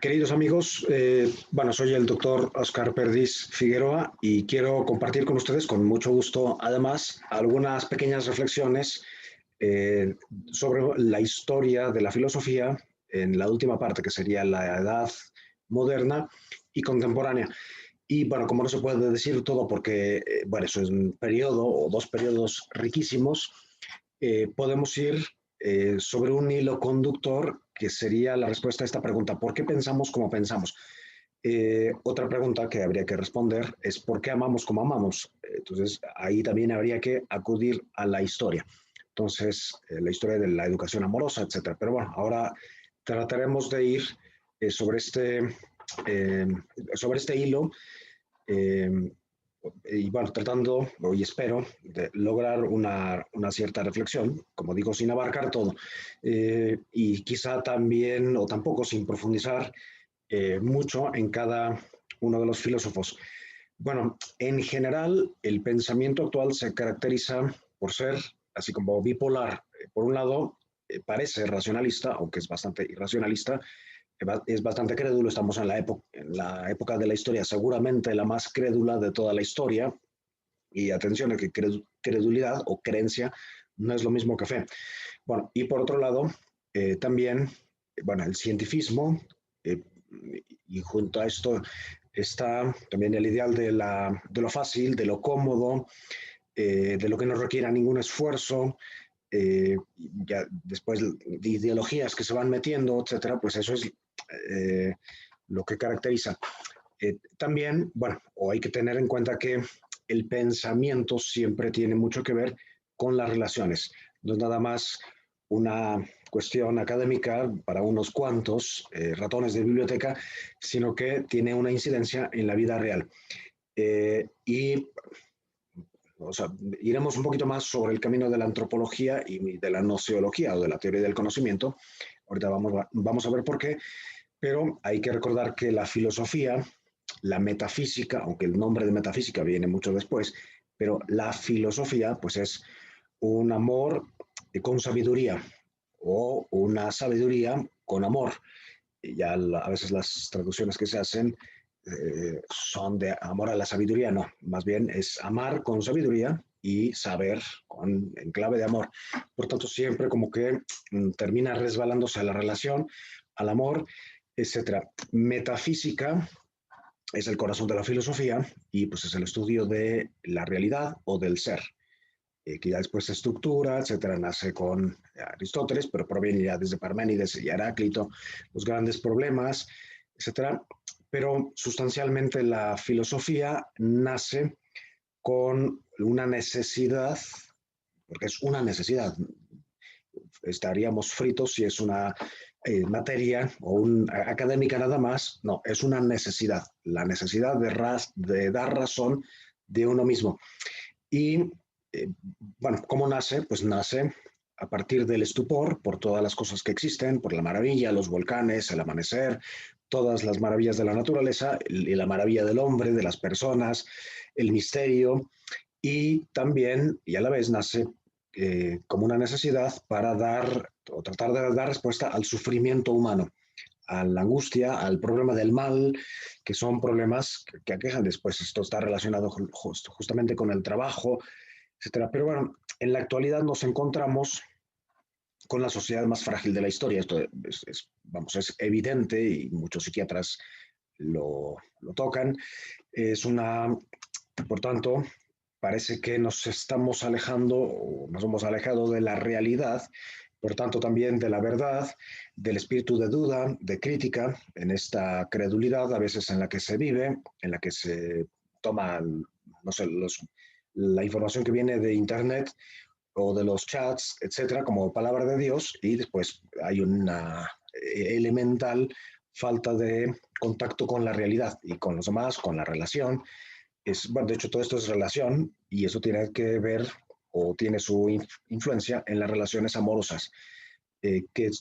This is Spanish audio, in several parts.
Queridos amigos, bueno, soy el doctor Oscar Perdiz Figueroa y quiero compartir con ustedes con mucho gusto, además, algunas pequeñas reflexiones eh, sobre la historia de la filosofía en la última parte, que sería la edad moderna y contemporánea. Y bueno, como no se puede decir todo porque, bueno, eso es un periodo o dos periodos riquísimos, podemos ir sobre un hilo conductor que sería la respuesta a esta pregunta: ¿por qué pensamos como pensamos? Otra pregunta que habría que responder es ¿por qué amamos como amamos? Entonces, ahí también habría que acudir a la historia. Entonces, la historia de la educación amorosa, etcétera. Pero bueno, ahora trataremos de ir eh, sobre, este, eh, sobre este hilo eh, y bueno, tratando, y espero, de lograr una cierta reflexión, como digo, sin abarcar todo, y quizá también, o tampoco sin profundizar mucho en cada uno de los filósofos. Bueno, en general, el pensamiento actual se caracteriza por ser así como bipolar. Por un lado, parece racionalista, aunque es bastante irracionalista, es bastante crédulo. Estamos en la época de la historia, seguramente la más crédula de toda la historia. Y atención, a que credulidad o creencia no es lo mismo que fe. Bueno, y por otro lado, también, bueno, el cientifismo, eh, y junto a esto está también el ideal de lo fácil, de lo cómodo, de lo que no requiera ningún esfuerzo. Ya después de ideologías que se van metiendo, etcétera, pues eso es lo que caracteriza. También, bueno, o hay que tener en cuenta que el pensamiento siempre tiene mucho que ver con las relaciones. No es nada más una cuestión académica para unos cuantos ratones de biblioteca, sino que tiene una incidencia en la vida real. Y o sea, iremos un poquito más sobre el camino de la antropología y de la nociología o de la teoría del conocimiento. Ahorita vamos a ver por qué, pero hay que recordar que la filosofía, la metafísica, aunque el nombre de metafísica viene mucho después, pero la filosofía pues es un amor con sabiduría o una sabiduría con amor. Y ya a veces las traducciones que se hacen son de amor a la sabiduría, no, más bien es amar con sabiduría y saber en clave de amor. Por tanto, siempre como que termina resbalándose a la relación, al amor, etcétera. Metafísica es el corazón de la filosofía y pues es el estudio de la realidad o del ser, que ya después se estructura, etcétera, nace con Aristóteles, pero proviene ya desde Parménides y Heráclito, los grandes problemas, etcétera. Pero sustancialmente la filosofía nace con una necesidad, porque es una necesidad. Estaríamos fritos si es una materia o académica nada más. No, es una necesidad, la necesidad de dar razón de uno mismo. Y eh, bueno, ¿cómo nace? Pues nace a partir del estupor por todas las cosas que existen, por la maravilla, los volcanes, el amanecer, todas las maravillas de la naturaleza y la maravilla del hombre, de las personas, el misterio, y también, y a la vez nace como una necesidad para dar o tratar de dar respuesta al sufrimiento humano, a la angustia, al problema del mal, que son problemas que aquejan después. Esto está relacionado justamente con el trabajo, etcétera. Pero bueno, en la actualidad nos encontramos con la sociedad más frágil de la historia. Esto vamos, es evidente y muchos psiquiatras lo tocan. Es una, por tanto, parece que nos estamos alejando o nos hemos alejado de la realidad, por tanto también de la verdad, del espíritu de duda, de crítica, en esta credulidad a veces en la que se vive, en la que se toma, no sé, la información que viene de Internet o de los chats, etcétera, como palabra de Dios, y después hay una elemental falta de contacto con la realidad y con los demás, con la relación. Bueno, de hecho, todo esto es relación y eso tiene que ver o tiene su influencia en las relaciones amorosas, que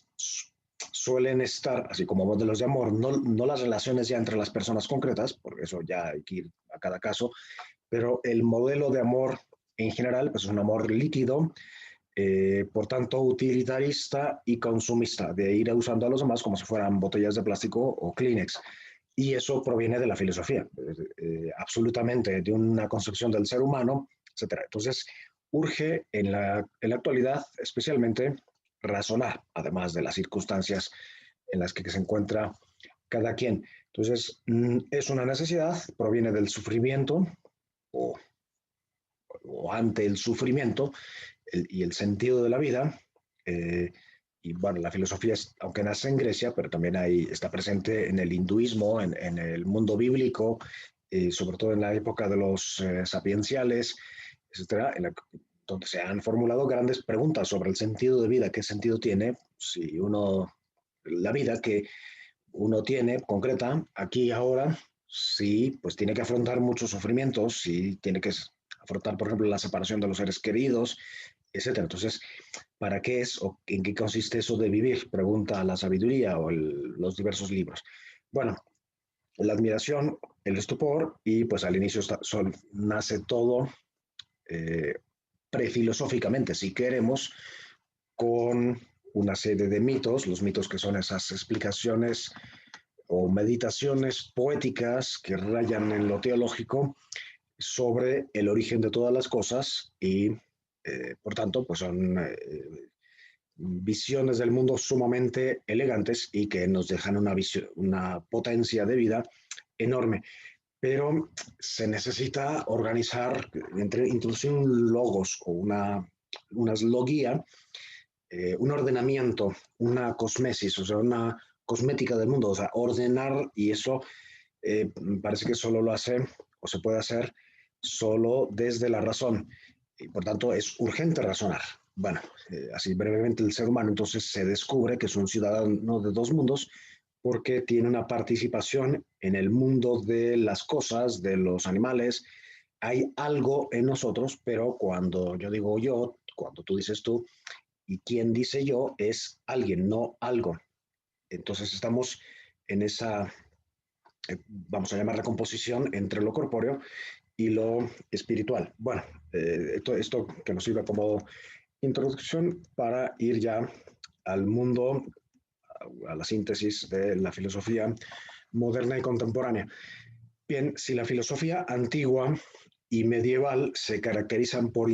suelen estar, así como modelos de amor, no las relaciones ya entre las personas concretas, porque eso ya hay que ir a cada caso, pero el modelo de amor en general pues es un amor líquido, por tanto utilitarista y consumista, de ir usando a los demás como si fueran botellas de plástico o Kleenex. Y eso proviene de la filosofía, absolutamente, de una concepción del ser humano, etcétera. Entonces, urge en la actualidad, especialmente, razonar, además de las circunstancias en las que se encuentra cada quien. Entonces, es una necesidad, proviene del sufrimiento o, o ante el sufrimiento y el sentido de la vida. Eh, y bueno, la filosofía, aunque nace en Grecia, pero también está presente en el hinduismo, en el mundo bíblico, sobre todo en la época de los sapienciales, etcétera, donde se han formulado grandes preguntas sobre el sentido de vida, qué sentido tiene si uno, la vida que uno tiene concreta aquí y ahora, si pues tiene que afrontar muchos sufrimientos, si tiene que afrontar, por ejemplo, la separación de los seres queridos, etcétera. Entonces, ¿para qué es o en qué consiste eso de vivir? Pregunta la sabiduría o los diversos libros. Bueno, la admiración, el estupor y pues al inicio nace todo eh, prefilosóficamente, si queremos, con una serie de mitos, los mitos que son esas explicaciones o meditaciones poéticas que rayan en lo teológico sobre el origen de todas las cosas y, por tanto, pues son visiones del mundo sumamente elegantes y que nos dejan una, visión, una potencia de vida enorme. Pero se necesita organizar, introducir un logos o una logia, un ordenamiento, una cosmesis, o sea, una cosmética del mundo, o sea, ordenar, y eso parece que solo lo hace o se puede hacer solo desde la razón. Y por tanto es urgente razonar. Bueno, así brevemente el ser humano entonces se descubre que es un ciudadano de dos mundos porque tiene una participación en el mundo de las cosas, de los animales. Hay algo en nosotros, pero cuando yo digo yo, cuando tú dices tú, y quien dice yo es alguien, no algo. Entonces estamos en esa, vamos a llamar la composición entre lo corpóreo y lo espiritual. Bueno, esto que nos sirve como introducción para ir ya al mundo, a la síntesis de la filosofía moderna y contemporánea. Bien, si la filosofía antigua y medieval se caracterizan por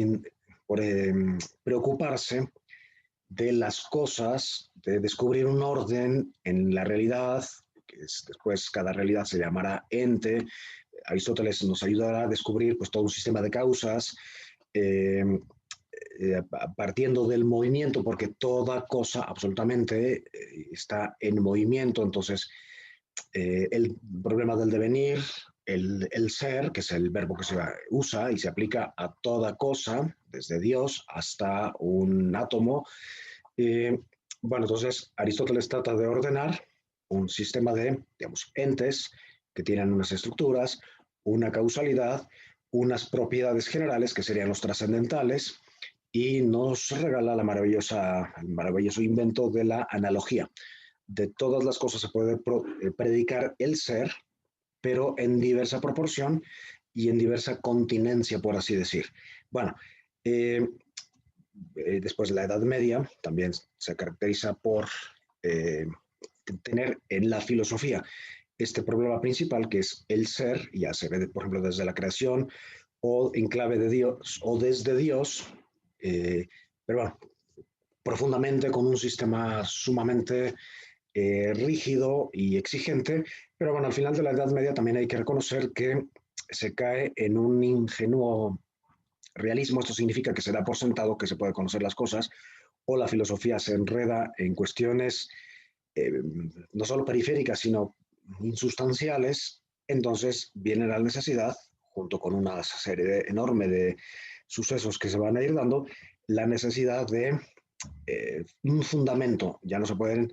preocuparse de las cosas, de descubrir un orden en la realidad, que después cada realidad se llamará ente. Aristóteles nos ayudará a descubrir pues, todo un sistema de causas, eh, partiendo del movimiento, porque toda cosa absolutamente está en movimiento, entonces el problema del devenir, el ser, que es el verbo que se usa y se aplica a toda cosa, desde Dios hasta un átomo. Eh, bueno, entonces Aristóteles trata de ordenar un sistema de, digamos, entes que tienen unas estructuras, una causalidad, unas propiedades generales que serían los trascendentales y nos regala el maravilloso invento de la analogía. De todas las cosas se puede predicar el ser, pero en diversa proporción y en diversa continencia, por así decir. Bueno, eh, después la Edad Media también se caracteriza por eh, tener en la filosofía este problema principal que es el ser, ya se ve, por ejemplo, desde la creación o en clave de Dios o desde Dios, pero bueno, profundamente con un sistema sumamente rígido y exigente, pero bueno, al final de la Edad Media también hay que reconocer que se cae en un ingenuo realismo. Esto significa que se da por sentado que se puede conocer las cosas, o la filosofía se enreda en cuestiones eh, no solo periféricas, sino insustanciales. Entonces viene la necesidad, junto con una serie enorme de sucesos que se van a ir dando, la necesidad de un fundamento. Ya no se pueden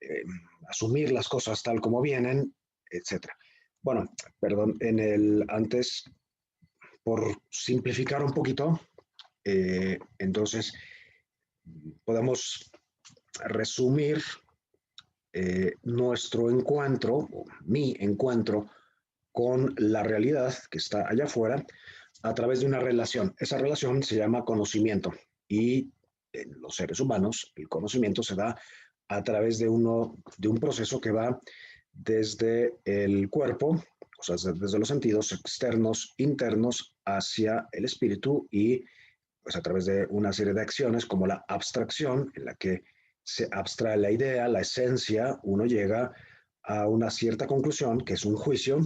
eh, asumir las cosas tal como vienen, etcétera. Bueno, perdón, antes, por simplificar un poquito, entonces podemos resumir nuestro encuentro, mi encuentro con la realidad que está allá afuera a través de una relación. Esa relación se llama conocimiento y en los seres humanos, el conocimiento se da a través de un proceso que va desde el cuerpo, o sea, desde los sentidos externos, internos, hacia el espíritu y pues a través de una serie de acciones como la abstracción, en la que se abstrae la idea, la esencia, uno llega a una cierta conclusión, que es un juicio,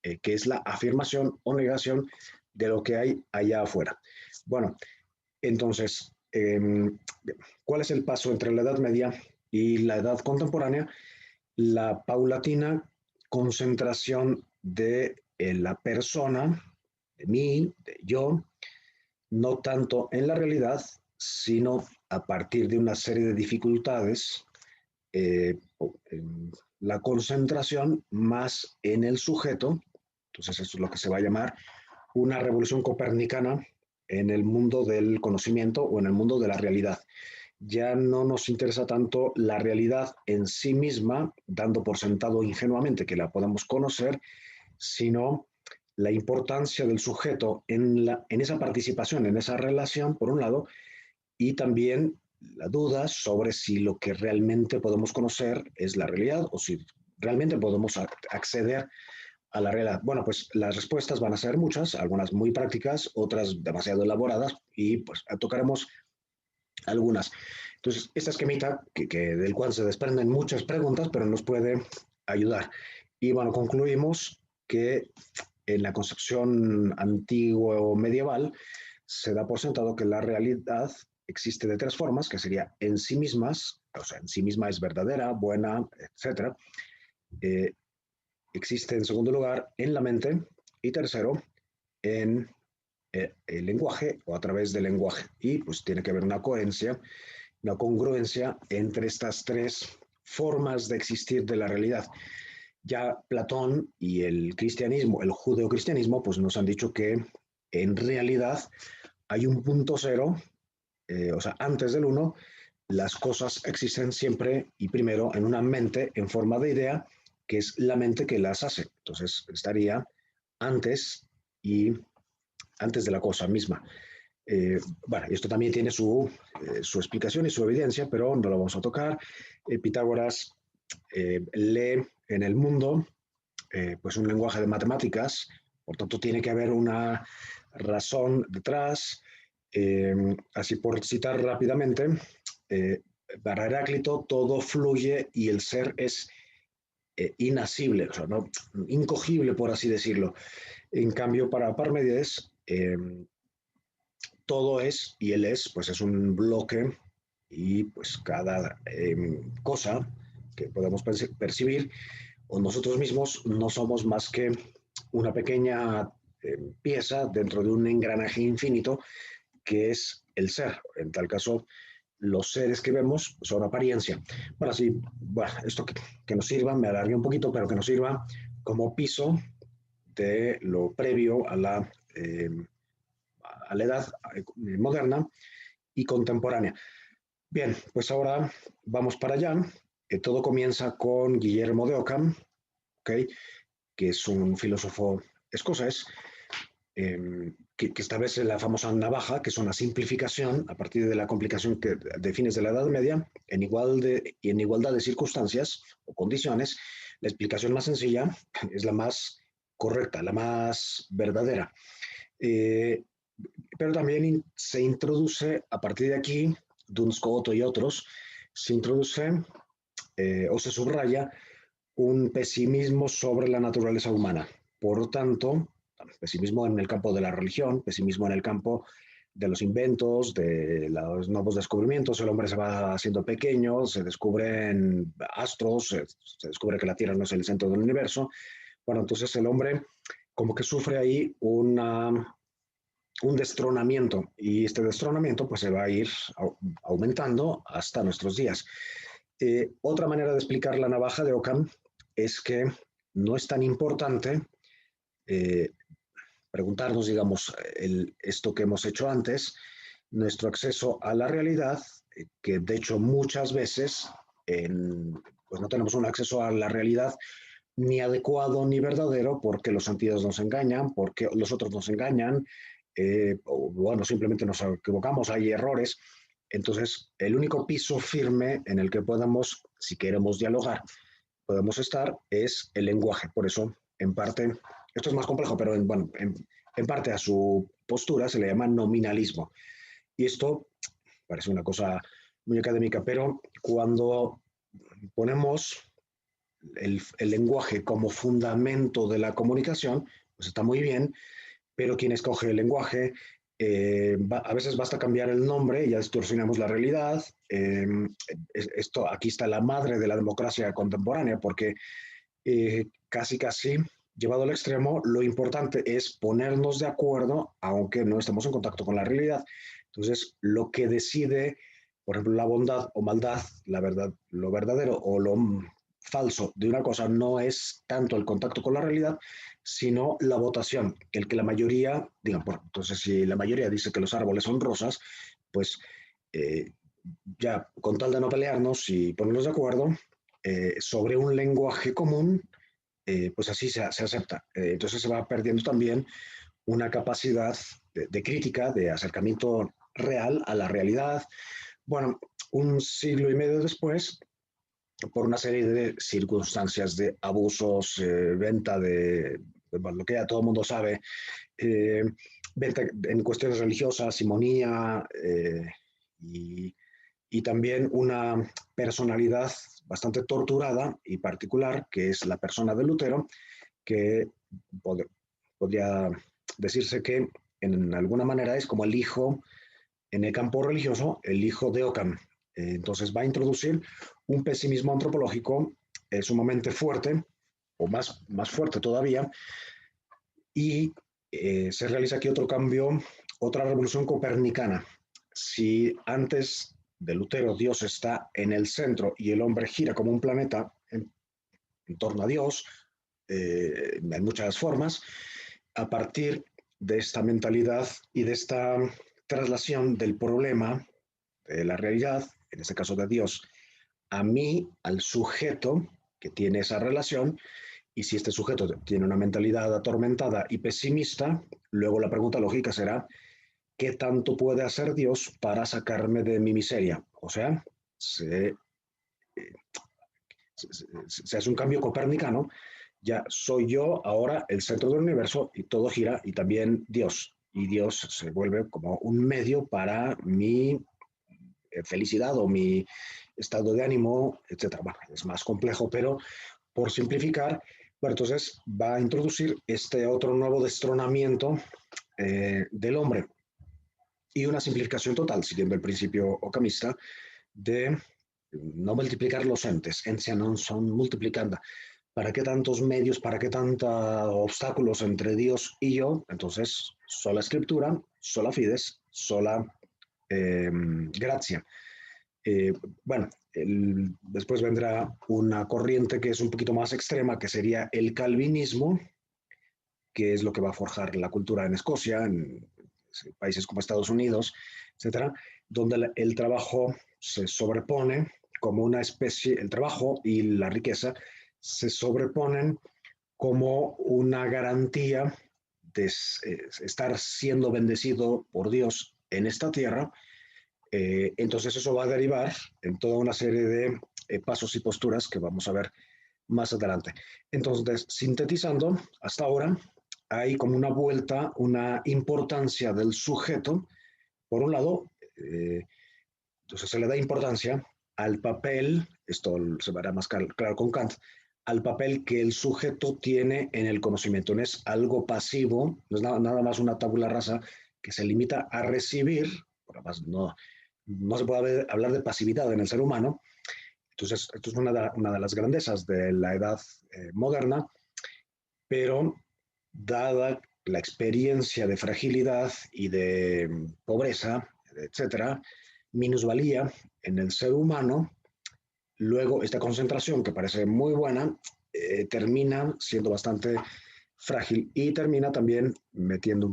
que es la afirmación o negación de lo que hay allá afuera. Bueno, entonces, ¿cuál es el paso entre la Edad Media y la Edad Contemporánea? La paulatina concentración de la persona, de mí, de yo, no tanto en la realidad, sino a partir de una serie de dificultades, eh, la concentración más en el sujeto. Entonces, eso es lo que se va a llamar una revolución copernicana en el mundo del conocimiento o en el mundo de la realidad. Ya no nos interesa tanto la realidad en sí misma, dando por sentado ingenuamente que la podemos conocer, sino la importancia del sujeto en esa participación, en esa relación, por un lado, y también la duda sobre si lo que realmente podemos conocer es la realidad o si realmente podemos acceder a la realidad. Bueno, pues las respuestas van a ser muchas, algunas muy prácticas, otras demasiado elaboradas y pues tocaremos algunas. Entonces, esta esquemita del cual se desprenden muchas preguntas, pero nos puede ayudar. Y bueno, concluimos que en la concepción antigua o medieval se da por sentado que la realidad existe de tres formas, que sería en sí mismas, o sea, en sí misma es verdadera, buena, etcétera. Eh, Existe en segundo lugar en la mente y tercero en el lenguaje o a través del lenguaje. Y pues tiene que haber una coherencia, una congruencia entre estas tres formas de existir de la realidad. Ya Platón y el cristianismo, el judeocristianismo, pues nos han dicho que en realidad hay un punto cero, o sea, antes del uno, las cosas existen siempre y primero en una mente en forma de idea, que es la mente que las hace. Entonces estaría antes y antes de la cosa misma. Bueno, esto también tiene su explicación y su evidencia, pero no lo vamos a tocar. Pitágoras lee en el mundo pues un lenguaje de matemáticas, por tanto tiene que haber una razón detrás. Así por citar rápidamente, eh, para Heráclito todo fluye y el ser es inasible, o sea, ¿no? Incogible, por así decirlo. En cambio, para Parménides, todo es y él es, pues es un bloque y pues cada cosa que podemos percibir o nosotros mismos no somos más que una pequeña pieza dentro de un engranaje infinito que es el ser. En tal caso, los seres que vemos son apariencia. Bueno, así, bueno, esto que nos sirva, me alargué un poquito, pero que nos sirva como piso de lo previo a la edad moderna y contemporánea. Bien, pues ahora vamos para allá. Todo comienza con Guillermo de Ockham, ¿okay? Que es un filósofo escocés, que establece la famosa navaja, que es una simplificación a partir de la complicación de fines de la Edad Media, en igualdad de circunstancias o condiciones. La explicación más sencilla es la más correcta, la más verdadera. Eh, pero también se introduce a partir de aquí, Duns Scoto y otros, se introduce o se subraya un pesimismo sobre la naturaleza humana. Por lo tanto, pesimismo en el campo de la religión, pesimismo en el campo de los inventos, de los nuevos descubrimientos. El hombre se va haciendo pequeño, se descubren astros, se descubre que la Tierra no es el centro del universo. Bueno, entonces el hombre como que sufre ahí un destronamiento y este destronamiento pues se va a ir aumentando hasta nuestros días. Otra manera de explicar la navaja de Ockham es que no es tan importante eh, preguntarnos, digamos, esto que hemos hecho antes, nuestro acceso a la realidad, que de hecho muchas veces pues no tenemos un acceso a la realidad ni adecuado ni verdadero porque los sentidos nos engañan, porque los otros nos engañan, o bueno, simplemente nos equivocamos, hay errores. Entonces, el único piso firme en el que podamos, si queremos dialogar, podemos estar es el lenguaje. Por eso, en parte, esto es más complejo, pero bueno, en parte a su postura se le llama nominalismo. Y esto parece una cosa muy académica, pero cuando ponemos el lenguaje como fundamento de la comunicación, pues está muy bien, pero quien escoge el lenguaje, a veces basta cambiar el nombre y ya distorsionamos la realidad. Esto, aquí está la madre de la democracia contemporánea, porque casi llevado al extremo, lo importante es ponernos de acuerdo, aunque no estemos en contacto con la realidad. Entonces, lo que decide, por ejemplo, la bondad o maldad, la verdad, lo verdadero o lo falso de una cosa no es tanto el contacto con la realidad, sino la votación. El que la mayoría, digan, bueno, entonces si la mayoría dice que los árboles son rosas, pues eh, ya con tal de no pelearnos y ponernos de acuerdo sobre un lenguaje común, pues así se acepta. Entonces se va perdiendo también una capacidad de crítica, de acercamiento real a la realidad. Bueno, un siglo y medio después, por una serie de circunstancias de abusos, venta bueno, lo que ya todo el mundo sabe, eh, venta en cuestiones religiosas, simonía y, y también una personalidad bastante torturada y particular, que es la persona de Lutero, que pod podría decirse que en alguna manera es como el hijo, en el campo religioso, el hijo de Ockham. Entonces va a introducir un pesimismo antropológico sumamente fuerte, o más fuerte todavía, y se realiza aquí otro cambio, otra revolución copernicana. Si antes de Lutero Dios está en el centro y el hombre gira como un planeta en torno a Dios, en muchas formas, a partir de esta mentalidad y de esta traslación del problema, de la realidad, en este caso de Dios, a mí, al sujeto que tiene esa relación, y si este sujeto tiene una mentalidad atormentada y pesimista, luego la pregunta lógica será, ¿qué tanto puede hacer Dios para sacarme de mi miseria? O sea, se hace un cambio copernicano, ya soy yo ahora el centro del universo y todo gira y también Dios. Y Dios se vuelve como un medio para mi felicidad o mi estado de ánimo, etcétera. Bueno, es más complejo, pero por simplificar, bueno, entonces va a introducir este otro nuevo destronamiento del hombre y una simplificación total, siguiendo el principio ocamista, de no multiplicar los entes, entes non son multiplicanda. ¿Para qué tantos medios, para qué tantos obstáculos entre Dios y yo? Entonces, sola escritura, sola fides, sola gracia. Eh, bueno, después vendrá una corriente que es un poquito más extrema, que sería el calvinismo, que es lo que va a forjar la cultura en Escocia, en países como Estados Unidos, etcétera, donde el trabajo se sobrepone como una especie, el trabajo y la riqueza se sobreponen como una garantía de estar siendo bendecido por Dios en esta tierra. Entonces eso va a derivar en toda una serie de pasos y posturas que vamos a ver más adelante. Entonces, sintetizando, hasta ahora hay como una vuelta, una importancia del sujeto. Por un lado, entonces se le da importancia al papel, esto se verá más claro con Kant, al papel que el sujeto tiene en el conocimiento. No es algo pasivo, no es nada más una tabula rasa que se limita a recibir, por además no se puede hablar de pasividad en el ser humano. Entonces, esto es una de las grandezas de la edad moderna, pero dada la experiencia de fragilidad y de pobreza, etcétera, minusvalía en el ser humano, luego esta concentración que parece muy buena termina siendo bastante frágil y termina también metiendo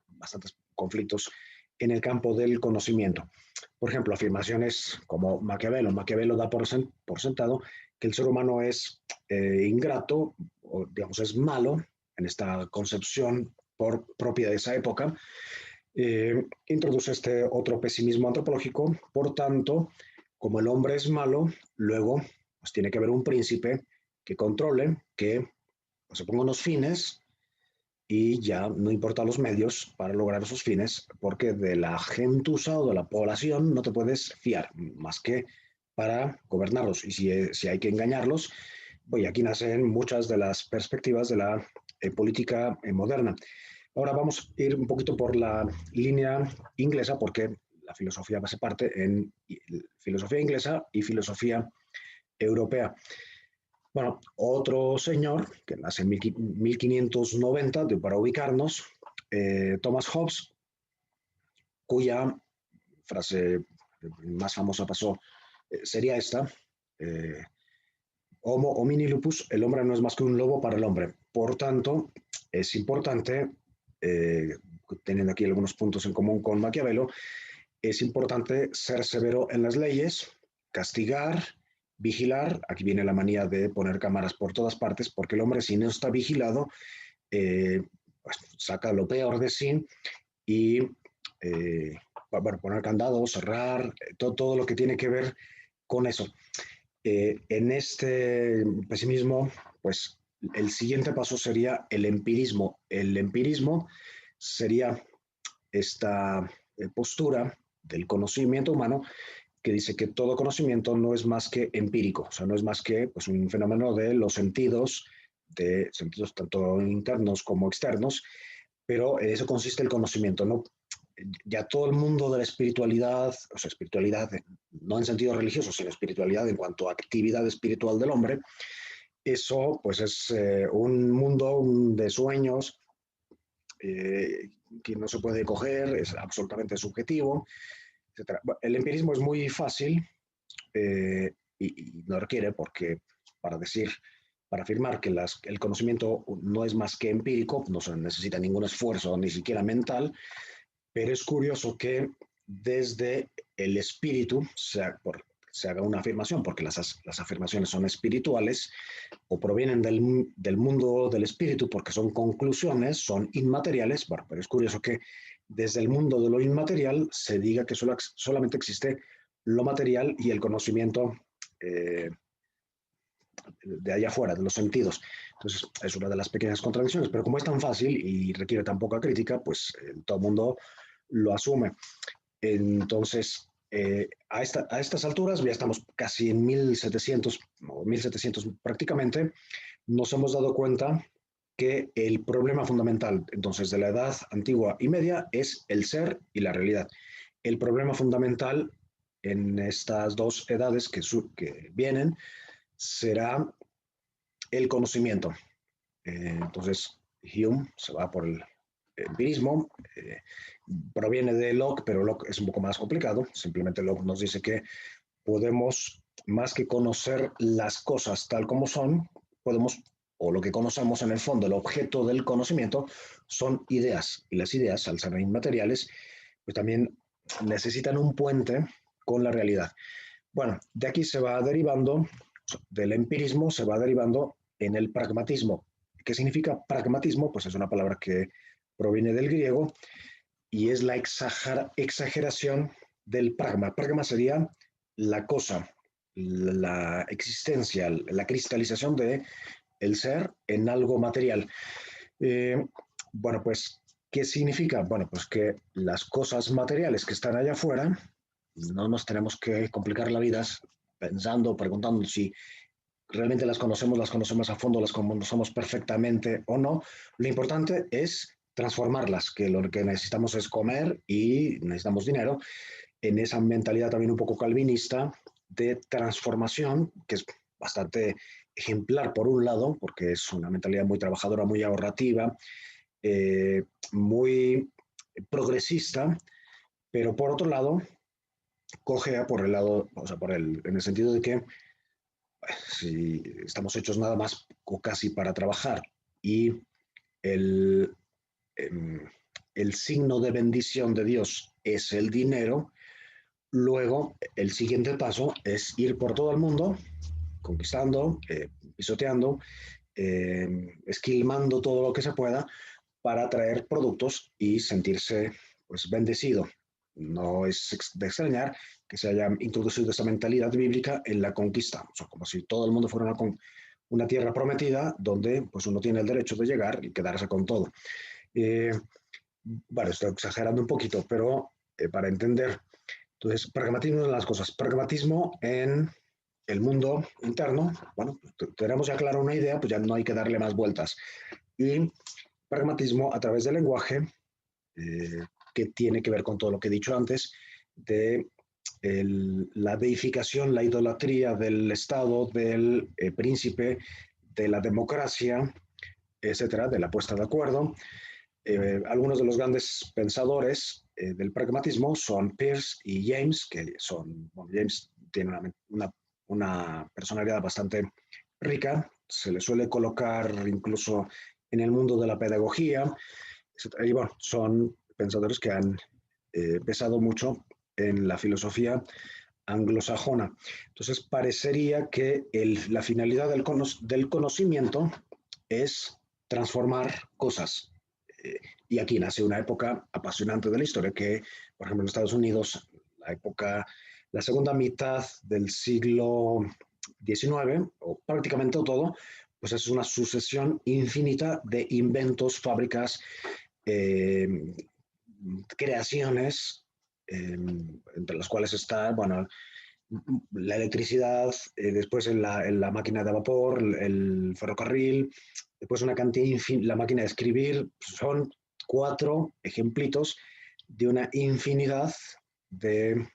bastantes conflictos en el campo del conocimiento. Por ejemplo, afirmaciones como Maquiavelo. Maquiavelo da por sentado que el ser humano es ingrato, o digamos es malo, en esta concepción propia de esa época, Introduce este otro pesimismo antropológico. Por tanto, como el hombre es malo, luego pues, tiene que haber un príncipe que controle, que pues, se ponga unos fines y ya no importa los medios para lograr esos fines, porque de la gentuza o de la población no te puedes fiar, más que para gobernarlos. Y si hay que engañarlos, pues aquí nacen muchas de las perspectivas de la política moderna. Ahora vamos a ir un poquito por la línea inglesa, porque la filosofía se parte en filosofía inglesa y filosofía europea. Bueno, otro señor que nace en 1590, para ubicarnos, Thomas Hobbes, cuya frase más famosa pasó, sería esta, eh, Homo homini lupus, el hombre no es más que un lobo para el hombre. Por tanto, es importante, eh, teniendo aquí algunos puntos en común con Maquiavelo, es importante ser severo en las leyes, castigar, vigilar. Aquí viene la manía de poner cámaras por todas partes, porque el hombre si no está vigilado, pues, saca lo peor de sí y bueno, poner candados, cerrar, todo lo que tiene que ver con eso. En este pesimismo, pues el siguiente paso sería el empirismo. El empirismo sería esta postura del conocimiento humano que dice que todo conocimiento no es más que empírico, o sea, no es más que pues, un fenómeno de los sentidos, de sentidos tanto internos como externos, pero en eso consiste el conocimiento, ¿no? Ya todo el mundo de la espiritualidad, o sea, espiritualidad no en sentido religioso, sino espiritualidad en cuanto a actividad espiritual del hombre, eso pues es un mundo de sueños que no se puede coger, es absolutamente subjetivo, etc. El empirismo es muy fácil y no requiere porque para decir, para afirmar que el conocimiento no es más que empírico, no se necesita ningún esfuerzo, ni siquiera mental, pero es curioso que desde el espíritu se haga una afirmación, porque las afirmaciones son espirituales o provienen del mundo del espíritu, porque son conclusiones, son inmateriales. Bueno, pero es curioso que desde el mundo de lo inmaterial se diga que solamente existe lo material y el conocimiento eh, de allá afuera, de los sentidos. Entonces, es una de las pequeñas contradicciones, pero como es tan fácil y requiere tan poca crítica, pues todo el mundo lo asume. Entonces, a estas alturas, ya estamos casi en 1700, o 1700 prácticamente, nos hemos dado cuenta que el problema fundamental entonces de la edad antigua y media es el ser y la realidad. El problema fundamental en estas dos edades que vienen será el conocimiento. Entonces, Hume se va por el empirismo, proviene de Locke, pero Locke es un poco más complicado. Simplemente Locke nos dice que podemos, más que conocer las cosas tal como son, podemos, o lo que conocemos en el fondo, el objeto del conocimiento, son ideas. Y las ideas, al ser inmateriales, pues también necesitan un puente con la realidad. Bueno, de aquí se va derivando, del empirismo se va derivando en el pragmatismo. ¿Qué significa pragmatismo? Pues es una palabra que proviene del griego y es la exageración del pragma. Pragma sería la cosa, la existencia, la cristalización de el ser en algo material. Eh, bueno, pues, ¿qué significa? Bueno, pues que las cosas materiales que están allá afuera, no nos tenemos que complicar la vida pensando, preguntando si realmente las conocemos a fondo, las conocemos perfectamente o no. Lo importante es transformarlas, que lo que necesitamos es comer y necesitamos dinero, en esa mentalidad también un poco calvinista de transformación, que es bastante ejemplar por un lado, porque es una mentalidad muy trabajadora, muy ahorrativa, eh, muy progresista, pero por otro lado, cojea por el lado, o sea, en el sentido de que si estamos hechos nada más o casi para trabajar y el, em, el signo de bendición de Dios es el dinero, luego el siguiente paso es ir por todo el mundo, conquistando, pisoteando, esquilmando todo lo que se pueda para traer productos y sentirse pues bendecido. No es de extrañar que se haya introducido esa mentalidad bíblica en la conquista, o sea, como si todo el mundo fuera una tierra prometida donde pues uno tiene el derecho de llegar y quedarse con todo. Eh, bueno, estoy exagerando un poquito, pero para entender. Entonces, pragmatismo en las cosas. Pragmatismo en el mundo interno. Bueno, tenemos ya clara una idea, pues ya no hay que darle más vueltas. Y pragmatismo a través del lenguaje, eh, que tiene que ver con todo lo que he dicho antes, de la deificación, la idolatría del Estado, del príncipe, de la democracia, etcétera, de la puesta de acuerdo. Algunos de los grandes pensadores del pragmatismo son Peirce y James, que son, bueno, James tiene una personalidad bastante rica, se le suele colocar incluso en el mundo de la pedagogía, etc. Y bueno, son pensadores que han pesado mucho en la filosofía anglosajona. Entonces, parecería que la finalidad del conocimiento es transformar cosas. Eh, y aquí nace una época apasionante de la historia que, por ejemplo, en Estados Unidos, la segunda mitad del siglo XIX, o prácticamente todo, pues es una sucesión infinita de inventos, fábricas, eh, creaciones, entre las cuales está, bueno, la electricidad, después en la máquina de vapor, el ferrocarril, después una cantidad la máquina de escribir, son 4 ejemplitos de una infinidad de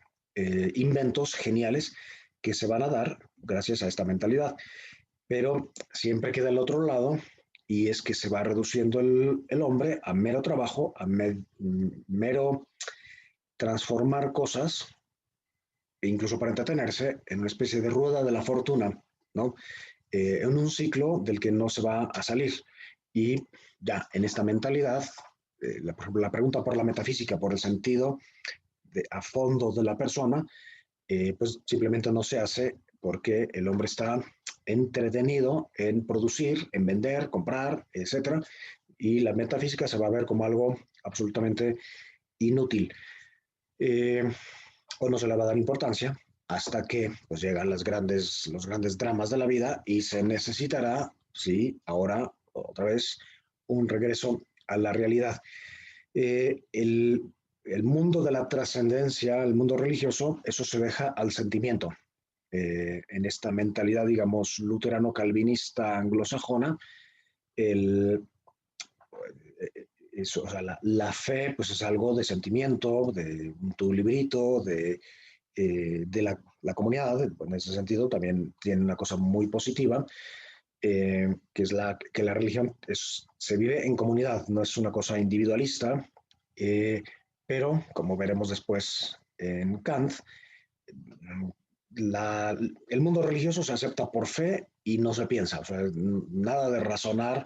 inventos geniales que se van a dar gracias a esta mentalidad. Pero siempre queda el otro lado, y es que se va reduciendo el hombre a mero trabajo, a mero transformar cosas, e incluso para entretenerse, en una especie de rueda de la fortuna, ¿no? En un ciclo del que no se va a salir. Y ya en esta mentalidad, por ejemplo, la pregunta por la metafísica, por el sentido a fondo de la persona, pues simplemente no se hace porque el hombre está entretenido en producir, en vender, comprar, etcétera, y la metafísica se va a ver como algo absolutamente inútil. Eh, o no se le va a dar importancia hasta que pues, llegan los grandes dramas de la vida y se necesitará, sí, ahora otra vez, un regreso a la realidad. Eh, el, el mundo de la trascendencia, el mundo religioso, eso se deja al sentimiento. En esta mentalidad, digamos, luterano-calvinista anglosajona, el, eso, o sea, la fe pues es algo de sentimiento, de tu librito, de la comunidad, en ese sentido también tiene una cosa muy positiva, que es que la religión se vive en comunidad, no es una cosa individualista, eh, pero como veremos después en Kant, la, el mundo religioso se acepta por fe y no se piensa, o sea, nada de razonar,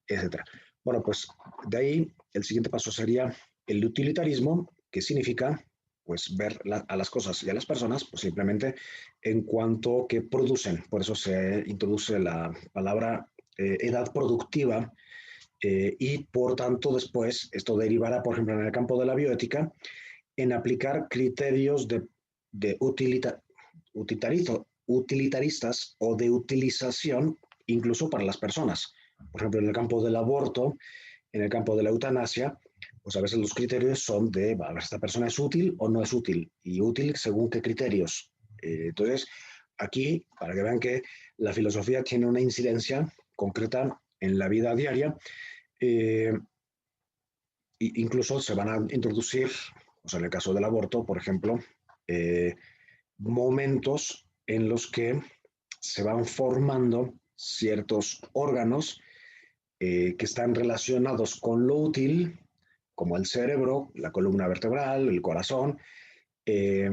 etcétera. Bueno, pues de ahí el siguiente paso sería el utilitarismo, que significa pues ver a las cosas y a las personas pues simplemente en cuanto que producen. Por eso se introduce la palabra edad productiva, y por tanto después esto derivará, por ejemplo, en el campo de la bioética, en aplicar criterios de utilitaristas o de utilización incluso para las personas. Por ejemplo, en el campo del aborto, en el campo de la eutanasia, pues a veces los criterios son de, a ver, esta persona es útil o no es útil, y útil según qué criterios. Entonces, aquí, para que vean que la filosofía tiene una incidencia concreta en la vida diaria, eh, incluso se van a introducir, o sea, en el caso del aborto, por ejemplo, eh, momentos en los que se van formando ciertos órganos que están relacionados con lo útil, como el cerebro, la columna vertebral, el corazón, eh,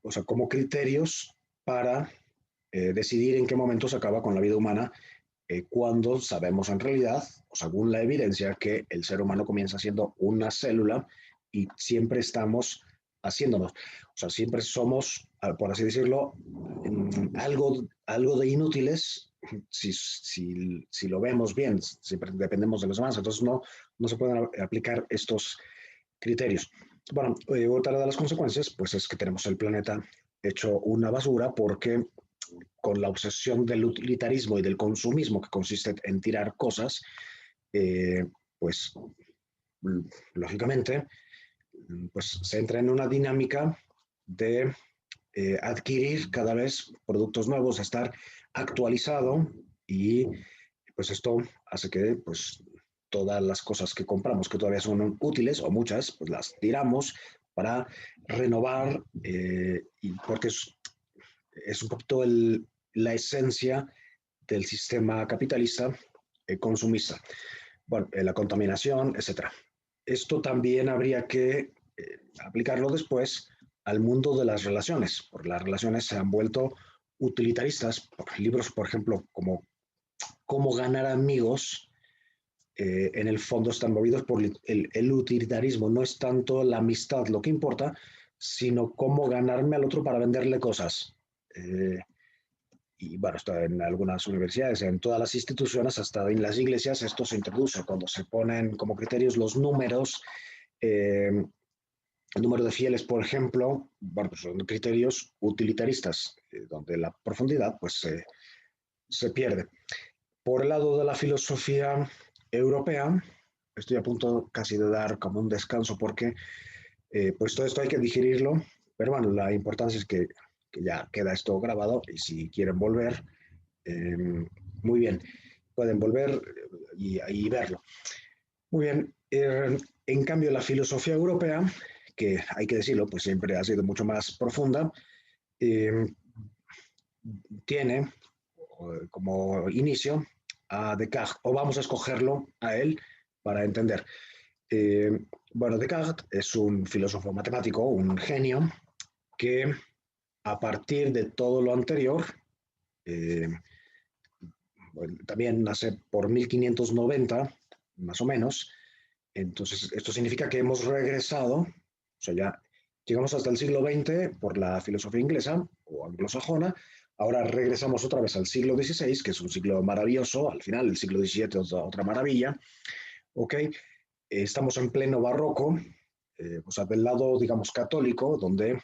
o sea, como criterios para decidir en qué momento se acaba con la vida humana, cuando sabemos en realidad, o según la evidencia, que el ser humano comienza siendo una célula y siempre estamos haciéndonos. O sea, siempre somos, por así decirlo, algo de inútiles si lo vemos bien, siempre dependemos de los demás. Entonces no se pueden aplicar estos criterios. Bueno, otra de las consecuencias, pues es que tenemos el planeta hecho una basura porque con la obsesión del utilitarismo y del consumismo que consiste en tirar cosas, eh, pues lógicamente, pues se entra en una dinámica de adquirir cada vez productos nuevos, estar actualizado y pues esto hace que pues todas las cosas que compramos que todavía son útiles o muchas, pues las tiramos para renovar y porque es un poquito la esencia del sistema capitalista consumista. Bueno, la contaminación, etcétera. Esto también habría que aplicarlo después al mundo de las relaciones, porque las relaciones se han vuelto utilitaristas. Libros, por ejemplo, como Cómo ganar amigos, en el fondo están movidos por el utilitarismo. No es tanto la amistad lo que importa, sino cómo ganarme al otro para venderle cosas. Eh, y bueno, está en algunas universidades, en todas las instituciones, hasta en las iglesias, esto se introduce cuando se ponen como criterios los números, el número de fieles, por ejemplo, bueno, pues son criterios utilitaristas, donde la profundidad pues se pierde. Por el lado de la filosofía europea, estoy a punto casi de dar como un descanso porque pues todo esto hay que digerirlo, pero bueno, la importancia es que ya queda esto grabado y si quieren volver, eh, muy bien, pueden volver y verlo. Muy bien, en cambio la filosofía europea, que hay que decirlo, pues siempre ha sido mucho más profunda, eh, tiene como inicio a Descartes, o vamos a escogerlo a él para entender. Eh, bueno, Descartes es un filósofo matemático, un genio, que a partir de todo lo anterior, eh, bueno, también nace por 1590, más o menos. Entonces, esto significa que hemos regresado, o sea, ya llegamos hasta el siglo XX por la filosofía inglesa o anglosajona, ahora regresamos otra vez al siglo XVI, que es un siglo maravilloso, al final el siglo XVII otra maravilla, ¿ok? Estamos en pleno barroco, o sea, del lado, digamos, católico, donde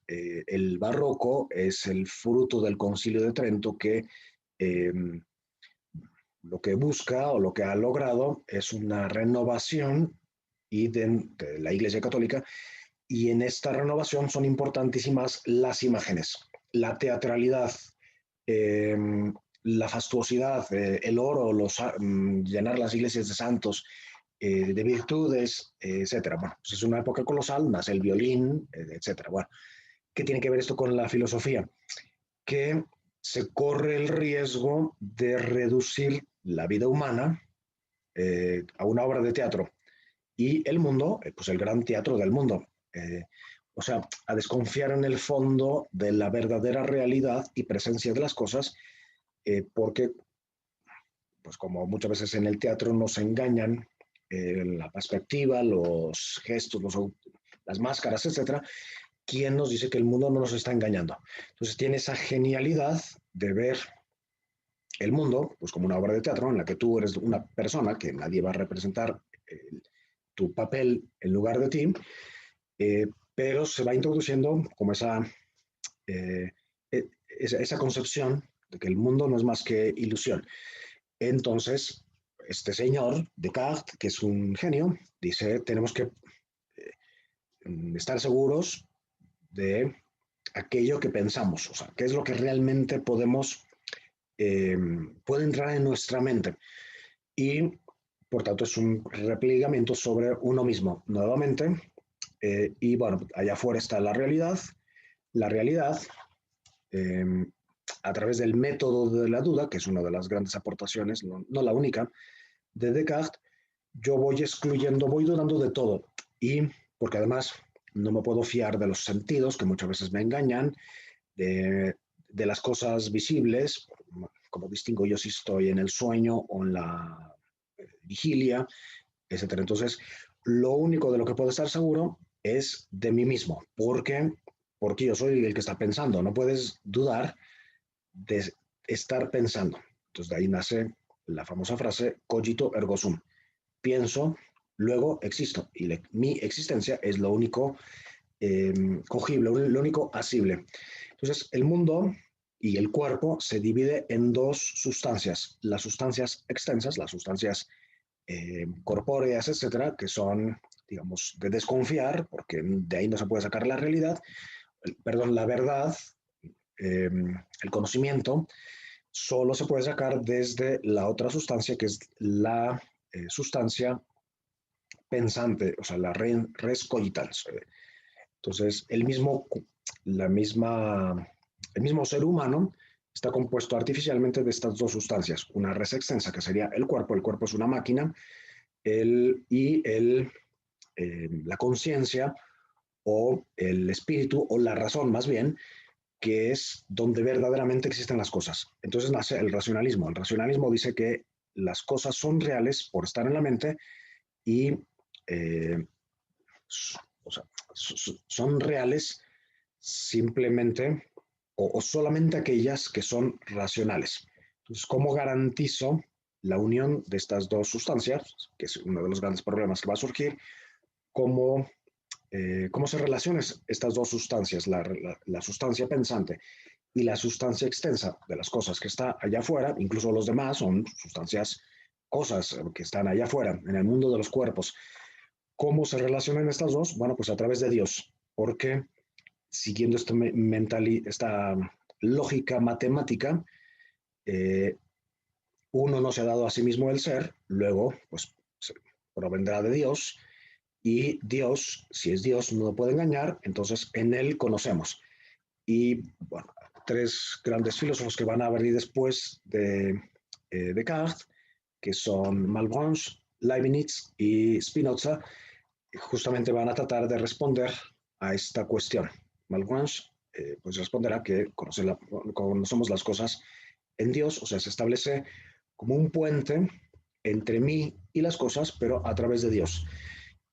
el barroco es el fruto del Concilio de Trento que eh, lo que busca o lo que ha logrado es una renovación y de la Iglesia Católica, y en esta renovación son importantísimas las imágenes, la teatralidad, eh, la fastuosidad, el oro, llenar las iglesias de santos, de virtudes, etcétera. Bueno, pues es una época colosal, nace el violín, etcétera. Bueno, ¿qué tiene que ver esto con la filosofía? Que se corre el riesgo de reducir la vida humana a una obra de teatro y el mundo, pues el gran teatro del mundo. Eh, o sea, a desconfiar en el fondo de la verdadera realidad y presencia de las cosas, porque, pues como muchas veces en el teatro nos engañan la perspectiva, los gestos, las máscaras, etcétera, ¿quién nos dice que el mundo no nos está engañando? Entonces tiene esa genialidad de ver el mundo pues como una obra de teatro en la que tú eres una persona que nadie va a representar tu papel en lugar de ti, pero se va introduciendo como eh, esa concepción de que el mundo no es más que ilusión. Entonces, este señor, Descartes, que es un genio, dice, tenemos que estar seguros de aquello que pensamos, o sea, qué es lo que realmente eh, puede entrar en nuestra mente. Y, por tanto, es un replegamiento sobre uno mismo, nuevamente. Y, bueno, allá afuera está la realidad. La realidad, eh, a través del método de la duda, que es una de las grandes aportaciones, no la única, de Descartes, yo voy excluyendo, voy dudando de todo. Y porque además no me puedo fiar de los sentidos, que muchas veces me engañan, de las cosas visibles, como distingo yo si estoy en el sueño o en la vigilia, etcétera. Entonces, lo único de lo que puedo estar seguro es de mí mismo, porque yo soy el que está pensando. No puedes dudar de estar pensando. Entonces, de ahí nace la famosa frase cogito ergo sum. Pienso, luego existo y mi existencia es lo único cogible, lo único asible. Entonces, el mundo y el cuerpo se divide en dos sustancias, las sustancias extensas, las sustancias corpóreas, etcétera, que son, digamos, de desconfiar, porque de ahí no se puede sacar la realidad, perdón, la verdad, el conocimiento, solo se puede sacar desde la otra sustancia, que es la sustancia pensante, o sea, la res cogitans. Entonces, el mismo ser humano está compuesto artificialmente de estas dos sustancias, una res extensa, que sería el cuerpo es una máquina, la conciencia o el espíritu o la razón más bien, que es donde verdaderamente existen las cosas. Entonces nace el racionalismo. El racionalismo dice que las cosas son reales por estar en la mente y eh, o sea, son reales simplemente o solamente aquellas que son racionales. Entonces, ¿cómo garantizo la unión de estas dos sustancias? Que es uno de los grandes problemas que va a surgir. ¿Cómo, cómo se relacionan estas dos sustancias, la sustancia pensante y la sustancia extensa de las cosas que está allá afuera? Incluso los demás son sustancias, cosas que están allá afuera, en el mundo de los cuerpos. ¿Cómo se relacionan estas dos? Bueno, pues a través de Dios, porque siguiendo esta lógica matemática, eh, uno no se ha dado a sí mismo el ser, luego pues provendrá de Dios, y Dios, si es Dios, no lo puede engañar, entonces en él conocemos. Y bueno, tres grandes filósofos que van a venir después de Descartes, que son Malebranche, Leibniz y Spinoza, justamente van a tratar de responder a esta cuestión. Malebranche pues responderá que conocemos las cosas en Dios, o sea, se establece como un puente entre mí y las cosas, pero a través de Dios.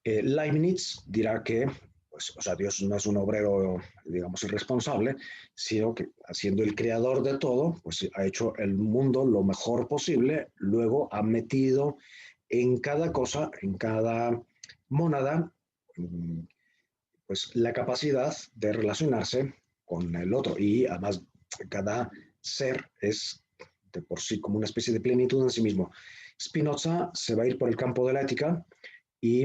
Leibniz dirá que, pues, o sea, Dios no es un obrero, digamos, irresponsable, sino que siendo el creador de todo, pues ha hecho el mundo lo mejor posible, luego ha metido en cada cosa, en cada mónada, pues la capacidad de relacionarse con el otro y además cada ser es de por sí como una especie de plenitud en sí mismo. Spinoza se va a ir por el campo de la ética y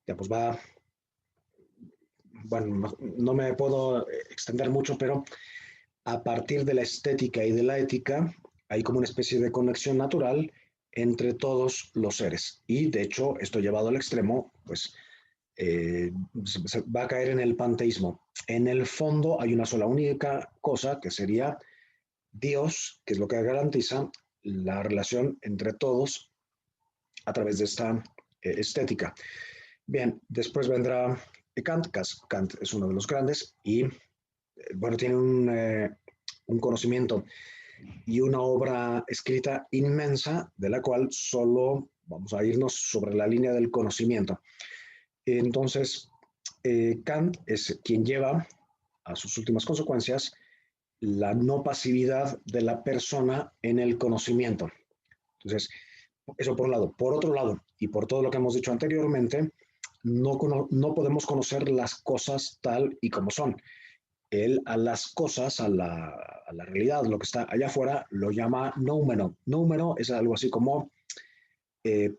ya pues va, bueno, no me puedo extender mucho, pero a partir de la estética y de la ética hay como una especie de conexión natural entre todos los seres. Y de hecho, esto llevado al extremo, pues se va a caer en el panteísmo. En el fondo hay una sola única cosa que sería Dios, que es lo que garantiza la relación entre todos a través de esta estética. Bien, después vendrá Kant. Kant es uno de los grandes y, bueno, tiene un conocimiento y una obra escrita inmensa de la cual solo vamos a irnos sobre la línea del conocimiento. Entonces, Kant es quien lleva a sus últimas consecuencias la no pasividad de la persona en el conocimiento. Entonces, eso por un lado. Por otro lado, y por todo lo que hemos dicho anteriormente, no podemos conocer las cosas tal y como son. Él a las cosas, a la realidad, lo que está allá afuera, lo llama noumeno. Noumeno es algo así como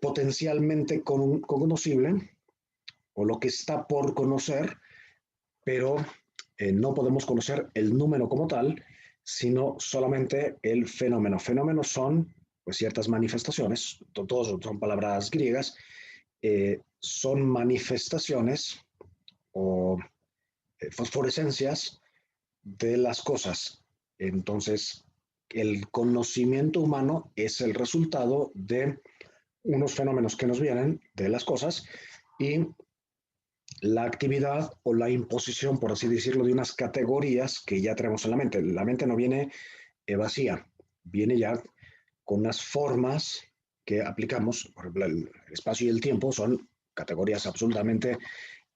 potencialmente conocible o lo que está por conocer, pero no podemos conocer el número como tal, sino solamente el fenómeno. Fenómenos son pues, ciertas manifestaciones, todos son palabras griegas, son manifestaciones o fosforescencias de las cosas. Entonces, el conocimiento humano es el resultado de unos fenómenos que nos vienen de las cosas y la actividad o la imposición, por así decirlo, de unas categorías que ya tenemos en la mente. La mente no viene vacía, viene ya con unas formas que aplicamos, por ejemplo, el espacio y el tiempo son categorías absolutamente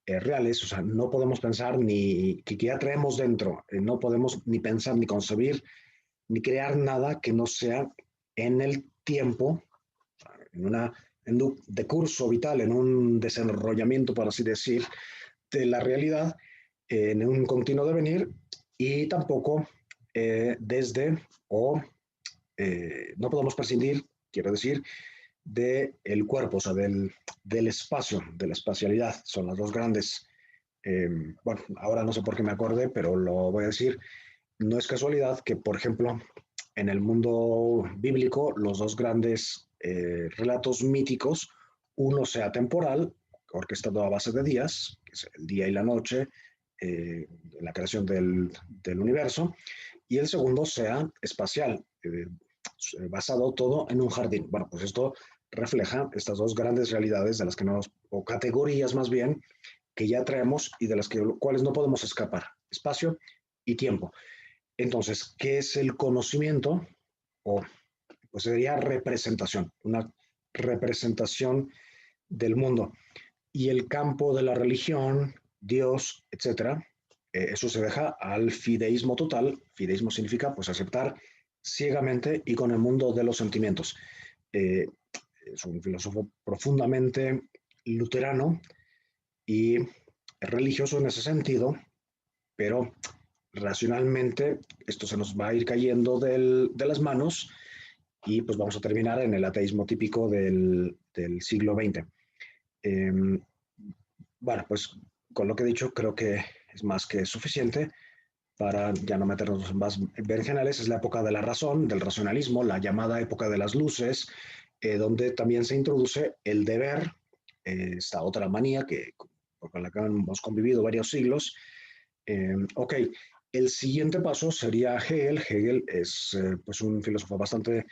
reales, o sea, no podemos pensar ni que ya traemos dentro, no podemos ni pensar ni concebir ni crear nada que no sea en el tiempo, de curso vital, en un desarrollamiento, por así decir, de la realidad, en un continuo devenir, y tampoco desde o no podemos prescindir, quiero decir, del cuerpo, o sea, del espacio, de la espacialidad. Son las dos grandes, bueno, ahora no sé por qué me acordé, pero lo voy a decir. No es casualidad que, por ejemplo, en el mundo bíblico, los dos grandes relatos míticos, uno sea temporal, orquestado a base de días, que es el día y la noche, la creación del universo, y el segundo sea espacial, basado todo en un jardín. Bueno, pues esto refleja estas dos grandes realidades de las que nos, o categorías más bien, que ya traemos y de las cuales no podemos escapar, espacio y tiempo. Entonces, ¿qué es el conocimiento? O pues sería representación, una representación del mundo. Y el campo de la religión, Dios, etcétera, eso se deja al fideísmo total. Fideísmo significa pues aceptar ciegamente y con el mundo de los sentimientos. Eh, es un filósofo profundamente luterano y religioso en ese sentido, pero racionalmente esto se nos va a ir cayendo de las manos y pues vamos a terminar en el ateísmo típico del siglo XX. Eh, bueno, pues con lo que he dicho creo que es más que suficiente para ya no meternos en más berenjenales. Es la época de la razón, del racionalismo, la llamada época de las luces, donde también se introduce el deber, esta otra manía con la que hemos convivido varios siglos. Ok, el siguiente paso sería Hegel. Hegel es pues un filósofo bastante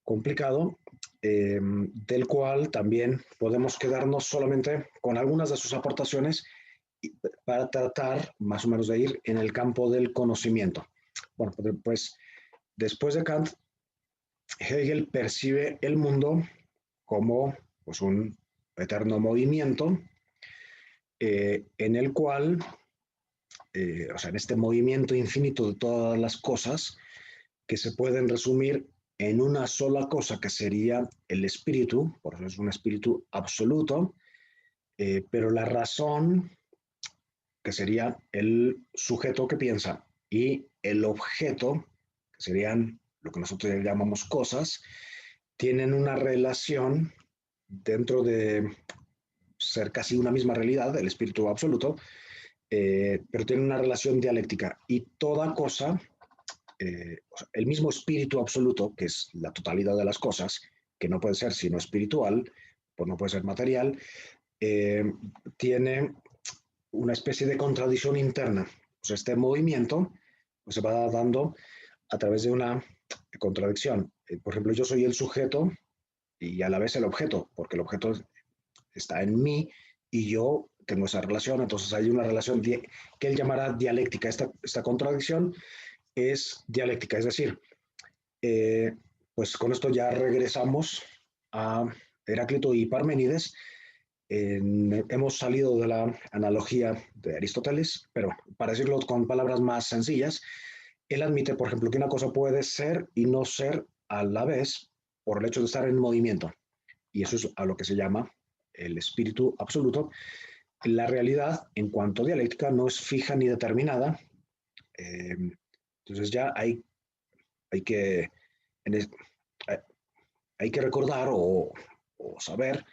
complicado, del cual también podemos quedarnos solamente con algunas de sus aportaciones para tratar más o menos de ir en el campo del conocimiento. Bueno, pues después de Kant, Hegel percibe el mundo como pues, un eterno movimiento en el cual, o sea, en este movimiento infinito de todas las cosas que se pueden resumir en una sola cosa que sería el espíritu, por eso es un espíritu absoluto, pero la razón, que sería el sujeto que piensa, y el objeto, que serían lo que nosotros llamamos cosas, tienen una relación dentro de ser casi una misma realidad, el espíritu absoluto, pero tienen una relación dialéctica y toda cosa, o sea, el mismo espíritu absoluto, que es la totalidad de las cosas, que no puede ser sino espiritual, pues no puede ser material, eh, tiene una especie de contradicción interna. O sea, este movimiento pues, se va dando a través de una contradicción. Por ejemplo, yo soy el sujeto y a la vez el objeto, porque el objeto está en mí y yo tengo esa relación, entonces hay una relación que él llamará dialéctica. Esta contradicción es dialéctica, es decir, eh, pues con esto ya regresamos a Heráclito y Parménides. Hemos salido de la analogía de Aristóteles, pero para decirlo con palabras más sencillas, él admite, por ejemplo, que una cosa puede ser y no ser a la vez por el hecho de estar en movimiento. Y eso es a lo que se llama el espíritu absoluto. La realidad, en cuanto a dialéctica, no es fija ni determinada. Eh, entonces ya hay que, hay que recordar o saber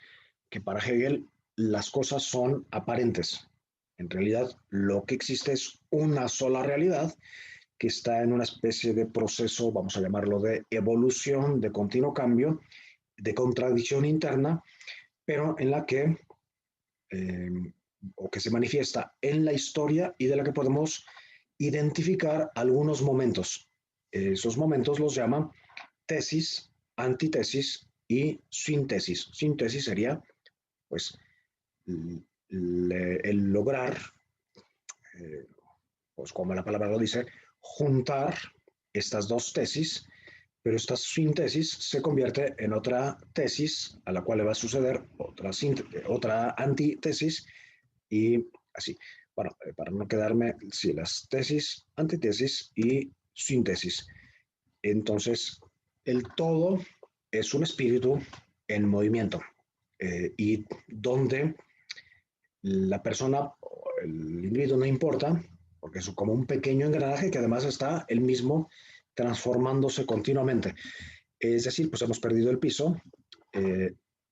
que para Hegel las cosas son aparentes. En realidad, lo que existe es una sola realidad que está en una especie de proceso, vamos a llamarlo de evolución, de continuo cambio, de contradicción interna, pero en la que, eh, o que se manifiesta en la historia y de la que podemos identificar algunos momentos. Esos momentos los llaman tesis, antitesis y síntesis. Síntesis sería, pues, el lograr, eh, pues como la palabra lo dice, juntar estas dos tesis, pero esta síntesis se convierte en otra tesis a la cual le va a suceder otra antítesis y así. Bueno, para no quedarme, sí, las tesis, antítesis y síntesis. Entonces, el todo es un espíritu en movimiento y donde la persona, el individuo no importa, porque es como un pequeño engranaje que además está él mismo transformándose continuamente. Es decir, pues hemos perdido el piso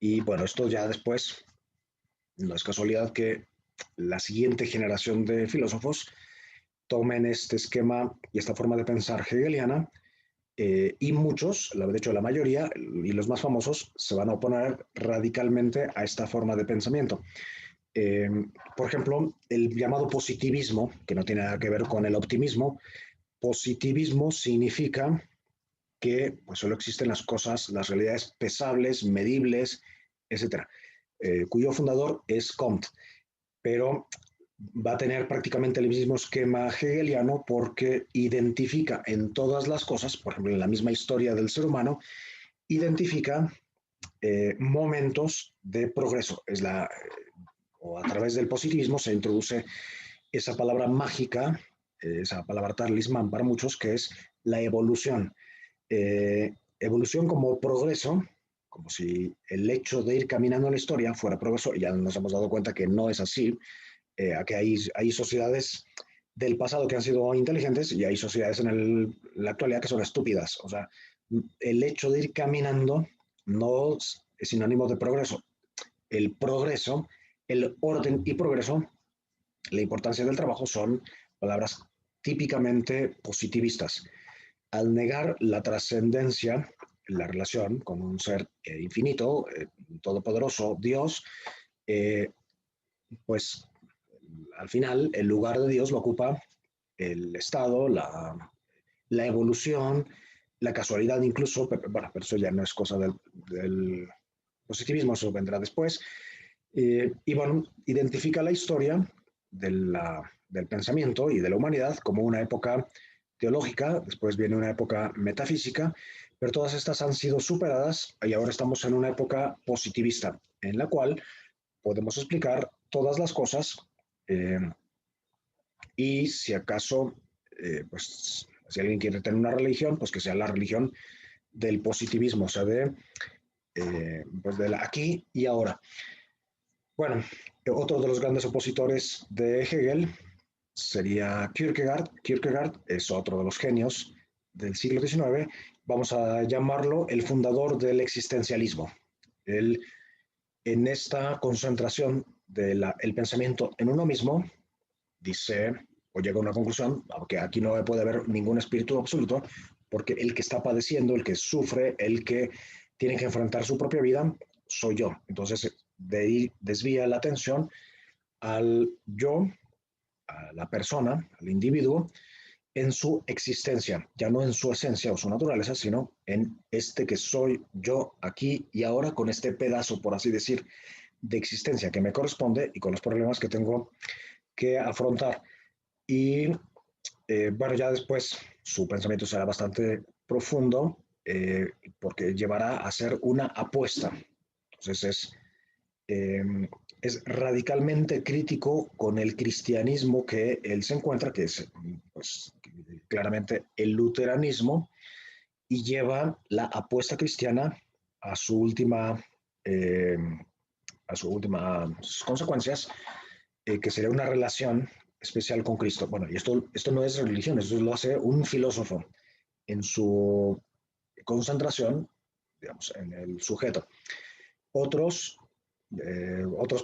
y bueno, esto ya después, no es casualidad que la siguiente generación de filósofos tomen este esquema y esta forma de pensar hegeliana y muchos, de hecho la mayoría y los más famosos, se van a oponer radicalmente a esta forma de pensamiento. Eh, por ejemplo, el llamado positivismo, que no tiene nada que ver con el optimismo, positivismo significa que pues, solo existen las cosas, las realidades pesables, medibles, etcétera, cuyo fundador es Comte, pero va a tener prácticamente el mismo esquema hegeliano porque identifica en todas las cosas, por ejemplo, en la misma historia del ser humano, identifica momentos de progreso. O a través del positivismo se introduce esa palabra mágica, esa palabra talismán para muchos, que es la evolución. Evolución como progreso, como si el hecho de ir caminando en la historia fuera progreso, y ya nos hemos dado cuenta que no es así, que hay sociedades del pasado que han sido inteligentes y hay sociedades en la actualidad que son estúpidas. O sea, el hecho de ir caminando no es sinónimo de progreso. El progreso, el orden y progreso, la importancia del trabajo son palabras típicamente positivistas. Al negar la trascendencia, la relación con un ser infinito, todopoderoso, Dios, eh, pues al final el lugar de Dios lo ocupa el Estado, la evolución, la casualidad incluso, pero, bueno, pero eso ya no es cosa del positivismo, eso vendrá después. Y bueno, identifica la historia del pensamiento y de la humanidad como una época teológica, después viene una época metafísica, pero todas estas han sido superadas y ahora estamos en una época positivista, en la cual podemos explicar todas las cosas eh, y si acaso, pues si alguien quiere tener una religión, pues que sea la religión del positivismo, o sea, pues de aquí y ahora. Bueno, otro de los grandes opositores de Hegel sería Kierkegaard. Kierkegaard es otro de los genios del siglo XIX. Vamos a llamarlo el fundador del existencialismo. Él, en esta concentración del pensamiento en uno mismo, dice o llega a una conclusión, que aquí no puede haber ningún espíritu absoluto, porque el que está padeciendo, el que sufre, el que tiene que enfrentar su propia vida, soy yo. Entonces, de ahí desvía la atención al yo, a la persona, al individuo, en su existencia, ya no en su esencia o su naturaleza, sino en este que soy yo aquí y ahora con este pedazo, por así decir, de existencia que me corresponde y con los problemas que tengo que afrontar. Y bueno, ya después su pensamiento será bastante profundo porque llevará a hacer una apuesta. Entonces eh, es radicalmente crítico con el cristianismo que él se encuentra, que es pues, claramente el luteranismo, y lleva la apuesta cristiana a su última, eh, a sus últimas consecuencias, que sería una relación especial con Cristo. Bueno, y esto no es religión, esto lo hace un filósofo en su concentración, digamos, en el sujeto. Otros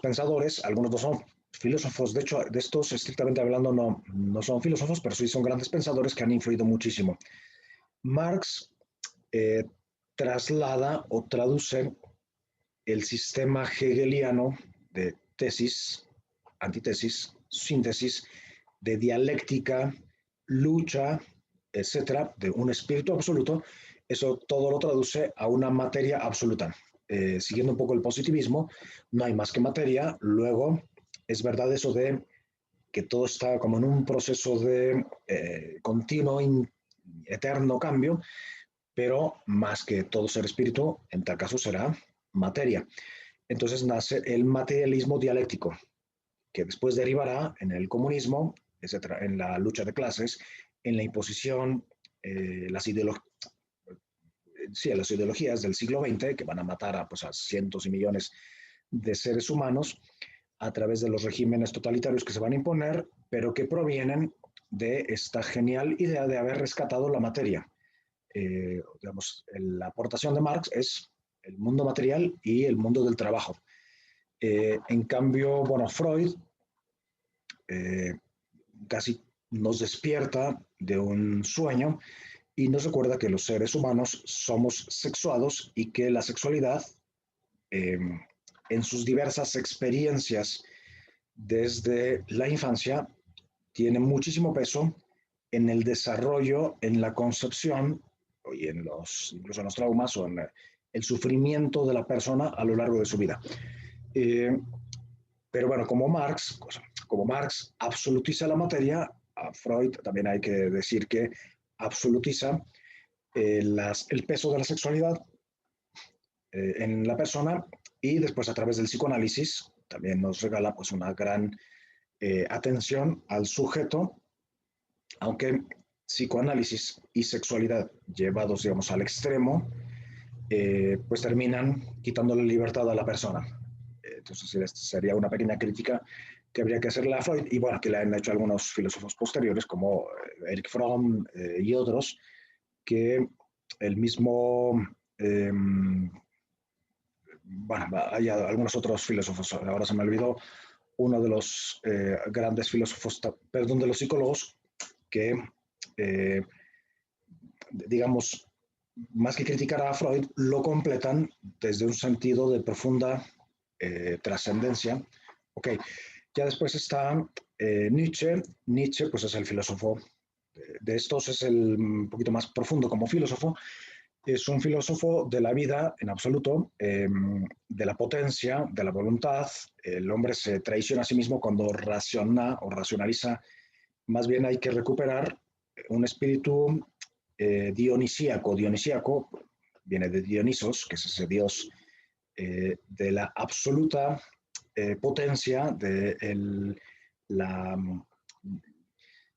pensadores, algunos no son filósofos, de hecho, de estos estrictamente hablando no son filósofos, pero sí son grandes pensadores que han influido muchísimo. Marx eh, traslada o traduce el sistema hegeliano de tesis, antítesis, síntesis, de dialéctica, lucha, etcétera, de un espíritu absoluto, eso todo lo traduce a una materia absoluta. Siguiendo un poco el positivismo, no hay más que materia, luego es verdad eso de que todo está como en un proceso de continuo, eterno cambio, pero más que todo ser espíritu, en tal caso será materia. Entonces nace el materialismo dialéctico, que después derivará en el comunismo, etcétera, en la lucha de clases, en la imposición, sí, a las ideologías del siglo XX que van a matar a, pues, a cientos y millones de seres humanos a través de los regímenes totalitarios que se van a imponer, pero que provienen de esta genial idea de haber rescatado la materia. Digamos, la aportación de Marx es el mundo material y el mundo del trabajo. En cambio, bueno, Freud eh, casi nos despierta de un sueño y nos recuerda que los seres humanos somos sexuados y que la sexualidad, eh, en sus diversas experiencias desde la infancia, tiene muchísimo peso en el desarrollo, en la concepción y en incluso en los traumas o en el sufrimiento de la persona a lo largo de su vida. Eh, pero bueno, como Marx absolutiza la materia, a Freud también hay que decir que absolutiza el peso de la sexualidad en la persona, y después a través del psicoanálisis también nos regala pues una gran atención al sujeto, aunque psicoanálisis y sexualidad llevados, digamos, al extremo, pues terminan quitando la libertad a la persona. Entonces sería una pequeña crítica que habría que hacerle a Freud, y bueno, que le han hecho algunos filósofos posteriores como Erich Fromm y otros, que el mismo, bueno, hay algunos otros filósofos, ahora se me olvidó, uno de los grandes filósofos, perdón, de los psicólogos, que, eh, digamos, más que criticar a Freud, lo completan desde un sentido de profunda trascendencia. Ok, ya después está Nietzsche. Nietzsche, pues es el filósofo de estos, es el un poquito más profundo como filósofo. Es un filósofo de la vida en absoluto, de la potencia, de la voluntad. El hombre se traiciona a sí mismo cuando raciona o racionaliza. Más bien hay que recuperar un espíritu dionisíaco. Dionisíaco viene de Dionisos, que es ese dios de la absoluta potencia, la,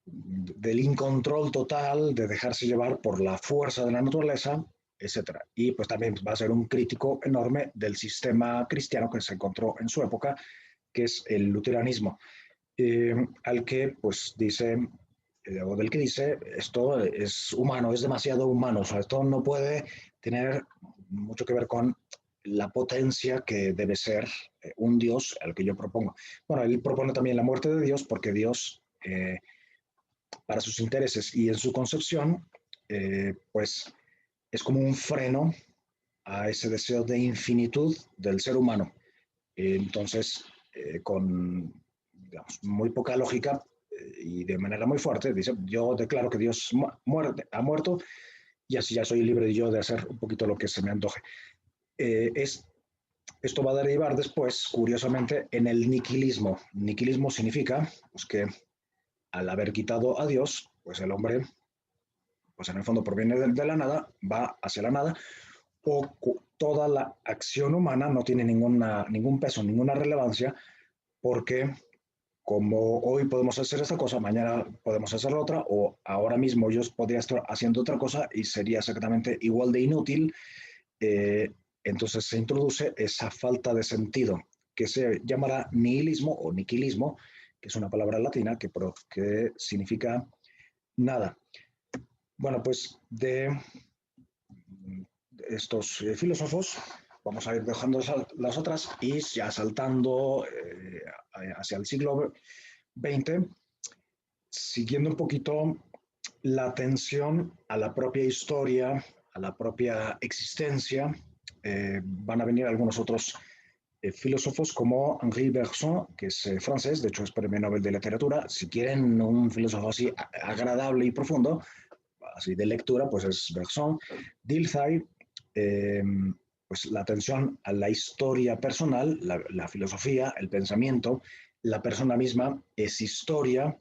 del incontrol total, de dejarse llevar por la fuerza de la naturaleza, etcétera. Y pues también va a ser un crítico enorme del sistema cristiano que se encontró en su época, que es el luteranismo, al que pues dice, o del que dice, esto es humano, es demasiado humano, o sea, esto no puede tener mucho que ver con la potencia que debe ser un Dios al que yo propongo. Bueno, él propone también la muerte de Dios porque Dios, para sus intereses y en su concepción, pues es como un freno a ese deseo de infinitud del ser humano. Entonces, con, digamos, muy poca lógica y de manera muy fuerte, dice, yo declaro que Dios ha muerto y así ya soy libre yo de hacer un poquito lo que se me antoje. Eh, es, Esto va a derivar después, curiosamente, en el niquilismo. Niquilismo significa pues, que al haber quitado a Dios, pues el hombre, pues en el fondo proviene de la nada, va hacia la nada, o toda la acción humana no tiene ningún peso, ninguna relevancia, porque como hoy podemos hacer esta cosa, mañana podemos hacer otra, o ahora mismo yo podría estar haciendo otra cosa y sería exactamente igual de inútil. eh, entonces se introduce esa falta de sentido, que se llamará nihilismo o niquilismo, que es una palabra latina que significa nada. Bueno, pues de estos filósofos vamos a ir dejando las otras y ya saltando hacia el siglo XX, siguiendo un poquito la atención a la propia historia, a la propia existencia. Van a venir algunos otros filósofos como Henri Bergson, que es francés, de hecho es premio Nobel de Literatura. Si quieren un filósofo así agradable y profundo, así de lectura, pues es Bergson. Dilthey, eh, pues la atención a la historia personal, la filosofía, el pensamiento, la persona misma es historia,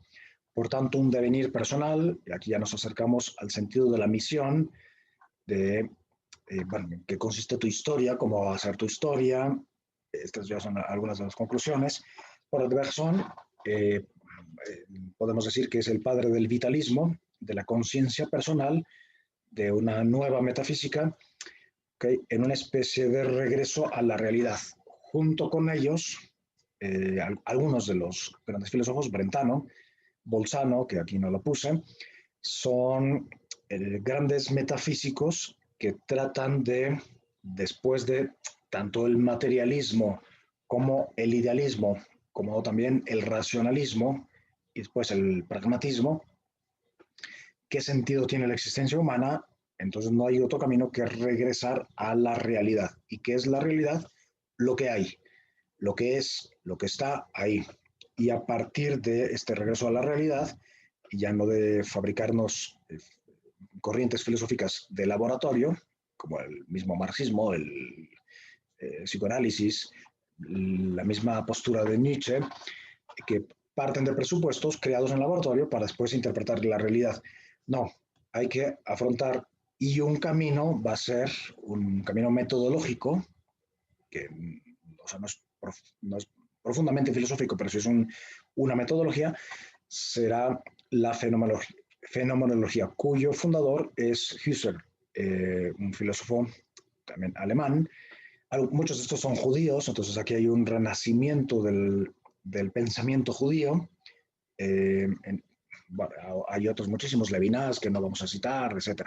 por tanto un devenir personal, y aquí ya nos acercamos al sentido de la misión, de, bueno, qué consiste tu historia, cómo va a ser tu historia. Estas ya son algunas de las conclusiones. Por Bergson, podemos decir que es el padre del vitalismo, de la conciencia personal, de una nueva metafísica, ¿okay? En una especie de regreso a la realidad. Junto con ellos, algunos de los grandes filósofos, Brentano, Bolzano, que aquí no lo puse, son grandes metafísicos que tratan de, después de tanto el materialismo como el idealismo, como también el racionalismo y después el pragmatismo, qué sentido tiene la existencia humana. Entonces no hay otro camino que regresar a la realidad. ¿Y qué es la realidad? Lo que hay, lo que es, lo que está ahí. Y a partir de este regreso a la realidad, ya no de fabricarnos corrientes filosóficas de laboratorio, como el mismo marxismo, el psicoanálisis, la misma postura de Nietzsche, que parten de presupuestos creados en laboratorio para después interpretar la realidad. No, hay que afrontar, y un camino va a ser un camino metodológico, que o sea, no es profundamente filosófico, pero sí es una metodología, será la fenomenología, cuyo fundador es Husserl, un filósofo también alemán. Muchos de estos son judíos, entonces aquí hay un renacimiento del pensamiento judío. Bueno, hay otros muchísimos, Levinas, que no vamos a citar, etc.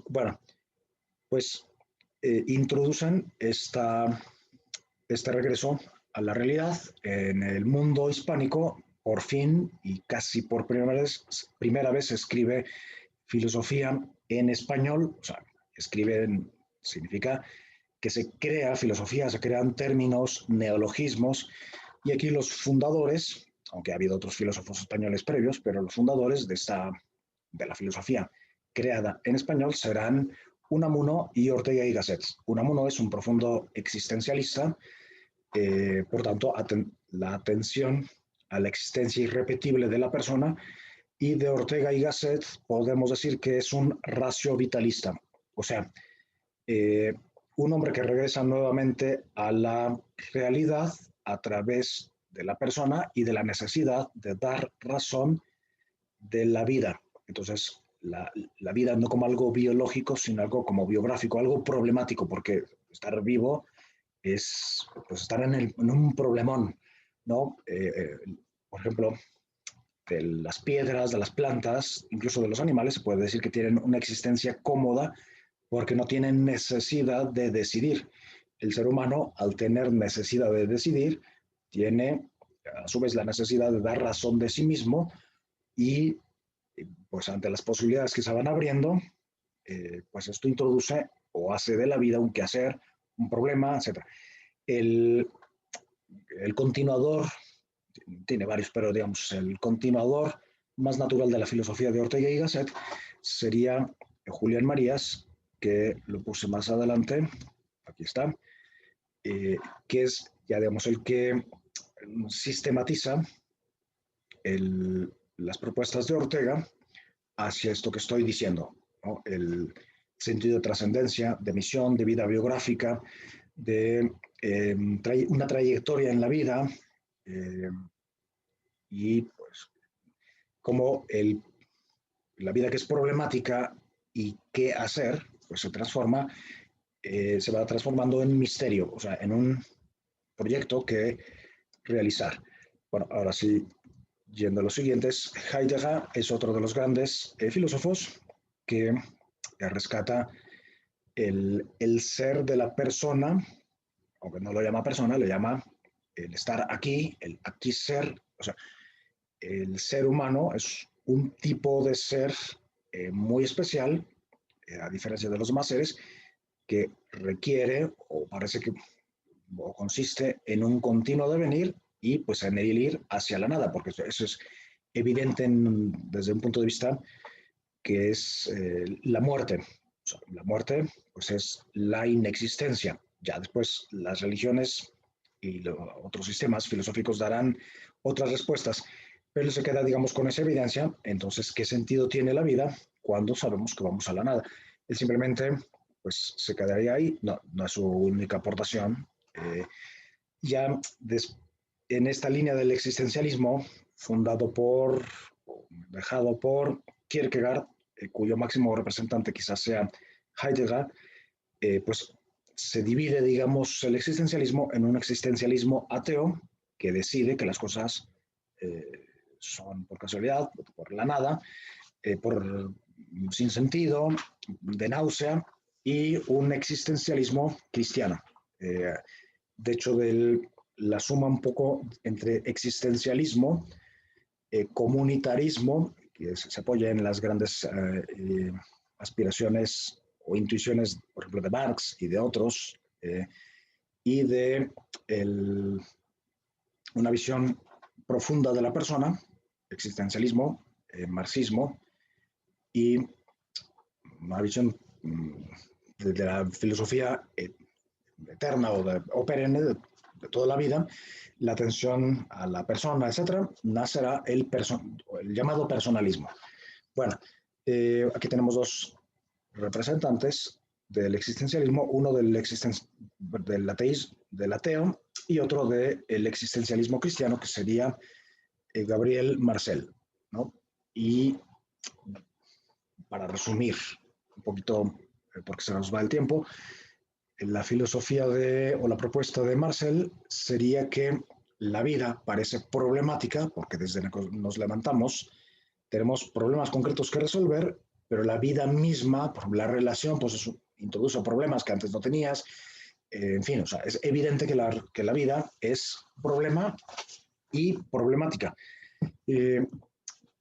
Bueno, pues introducen este regreso a la realidad en el mundo hispánico. Por fin y casi por primera vez se escribe filosofía en español. O sea, escriben significa que se crea filosofía, se crean términos, neologismos, y aquí los fundadores, aunque ha habido otros filósofos españoles previos, pero los fundadores de la filosofía creada en español serán Unamuno y Ortega y Gasset. Unamuno es un profundo existencialista, por tanto, la atención a la existencia irrepetible de la persona, y de Ortega y Gasset podemos decir que es un racio-vitalista, o sea, eh, un hombre que regresa nuevamente a la realidad a través de la persona y de la necesidad de dar razón de la vida. Entonces, la vida no como algo biológico, sino algo como biográfico, algo problemático, porque estar vivo es pues, estar en un problemón, ¿no? Por ejemplo, de las piedras, de las plantas, incluso de los animales, se puede decir que tienen una existencia cómoda porque no tienen necesidad de decidir. El ser humano, al tener necesidad de decidir, tiene a su vez la necesidad de dar razón de sí mismo, y pues ante las posibilidades que se van abriendo, pues esto introduce o hace de la vida un quehacer, un problema, etc. El, el continuador, tiene varios, pero digamos, el continuador más natural de la filosofía de Ortega y Gasset sería Julián Marías, que lo puse más adelante, aquí está, que es ya digamos el que sistematiza las propuestas de Ortega hacia esto que estoy diciendo, ¿no? El sentido de trascendencia, de misión, de vida biográfica, de una trayectoria en la vida, eh, y pues como la vida que es problemática y qué hacer, pues se transforma, se va transformando en misterio, o sea, en un proyecto que realizar. Bueno, ahora sí, yendo a los siguientes, Heidegger es otro de los grandes filósofos que rescata el ser de la persona, aunque no lo llama persona, lo llama el estar aquí, el aquí ser. O sea, el ser humano es un tipo de ser muy especial, a diferencia de los demás seres, que requiere o parece que o consiste en un continuo devenir y pues en el ir hacia la nada, porque eso es evidente desde un punto de vista que es la muerte. O sea, la muerte pues es la inexistencia. Ya después las religiones y otros sistemas filosóficos darán otras respuestas, pero se queda, digamos, con esa evidencia. Entonces, ¿qué sentido tiene la vida cuando sabemos que vamos a la nada? Él simplemente pues se quedaría ahí, no, no es su única aportación. Ya en esta línea del existencialismo, fundado por, dejado por Kierkegaard, cuyo máximo representante quizás sea Heidegger, pues se divide, digamos, el existencialismo en un existencialismo ateo que decide que las cosas son por casualidad, por la nada, por sin sentido, de náusea, y un existencialismo cristiano. De hecho, la suma un poco entre existencialismo, comunitarismo, que se apoya en las grandes aspiraciones o intuiciones, por ejemplo, de Marx y de otros, y de una visión profunda de la persona, existencialismo, marxismo, y una visión de la filosofía eterna o perenne de toda la vida, la atención a la persona, etcétera, nacerá el llamado personalismo. Bueno, aquí tenemos dos representantes del existencialismo, uno del ateo y otro del existencialismo cristiano, que sería Gabriel Marcel, ¿no? Y para resumir un poquito, porque se nos va el tiempo, la filosofía o la propuesta de Marcel sería que la vida parece problemática, porque desde que nos levantamos tenemos problemas concretos que resolver, pero la vida misma, por ejemplo, la relación, pues eso introduce problemas que antes no tenías. En fin, o sea, es evidente que la vida es problema y problemática.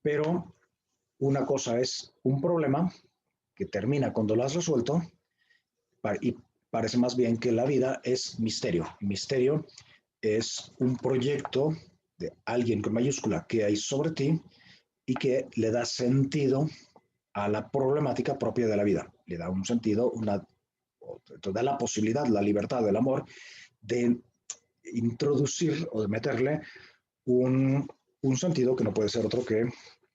Pero una cosa es un problema que termina cuando lo has resuelto y parece más bien que la vida es misterio. Misterio es un proyecto de alguien con mayúscula que hay sobre ti y que le da sentido a la problemática propia de la vida. Le da un sentido, da la posibilidad, la libertad del amor de introducir o de meterle un sentido que no puede ser otro que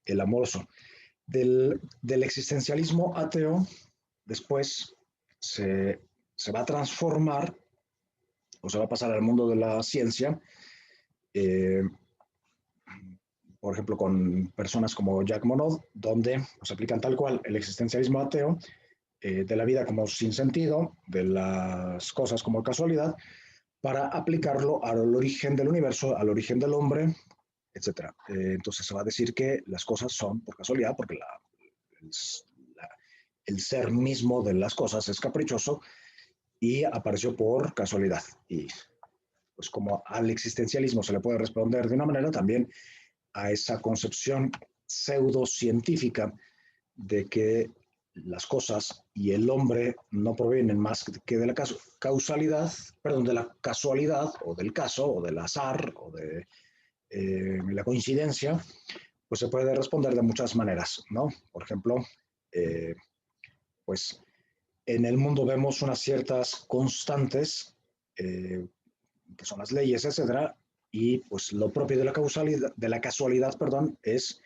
el amoroso. Del existencialismo ateo, después se va a transformar o se va a pasar al mundo de la ciencia, eh, por ejemplo, con personas como Jacques Monod, donde se aplican tal cual el existencialismo ateo, de la vida como sin sentido, de las cosas como casualidad, para aplicarlo al origen del universo, al origen del hombre, etc. Entonces se va a decir que las cosas son por casualidad, porque el ser mismo de las cosas es caprichoso y apareció por casualidad. Y pues como al existencialismo se le puede responder de una manera, también a esa concepción pseudocientífica de que las cosas y el hombre no provienen más que de la causalidad, perdón, de la casualidad o del caso o del azar o de la coincidencia, pues se puede responder de muchas maneras, ¿no? Por ejemplo, eh, pues en el mundo vemos unas ciertas constantes, que son las leyes, etcétera, y pues lo propio de la casualidad, perdón, es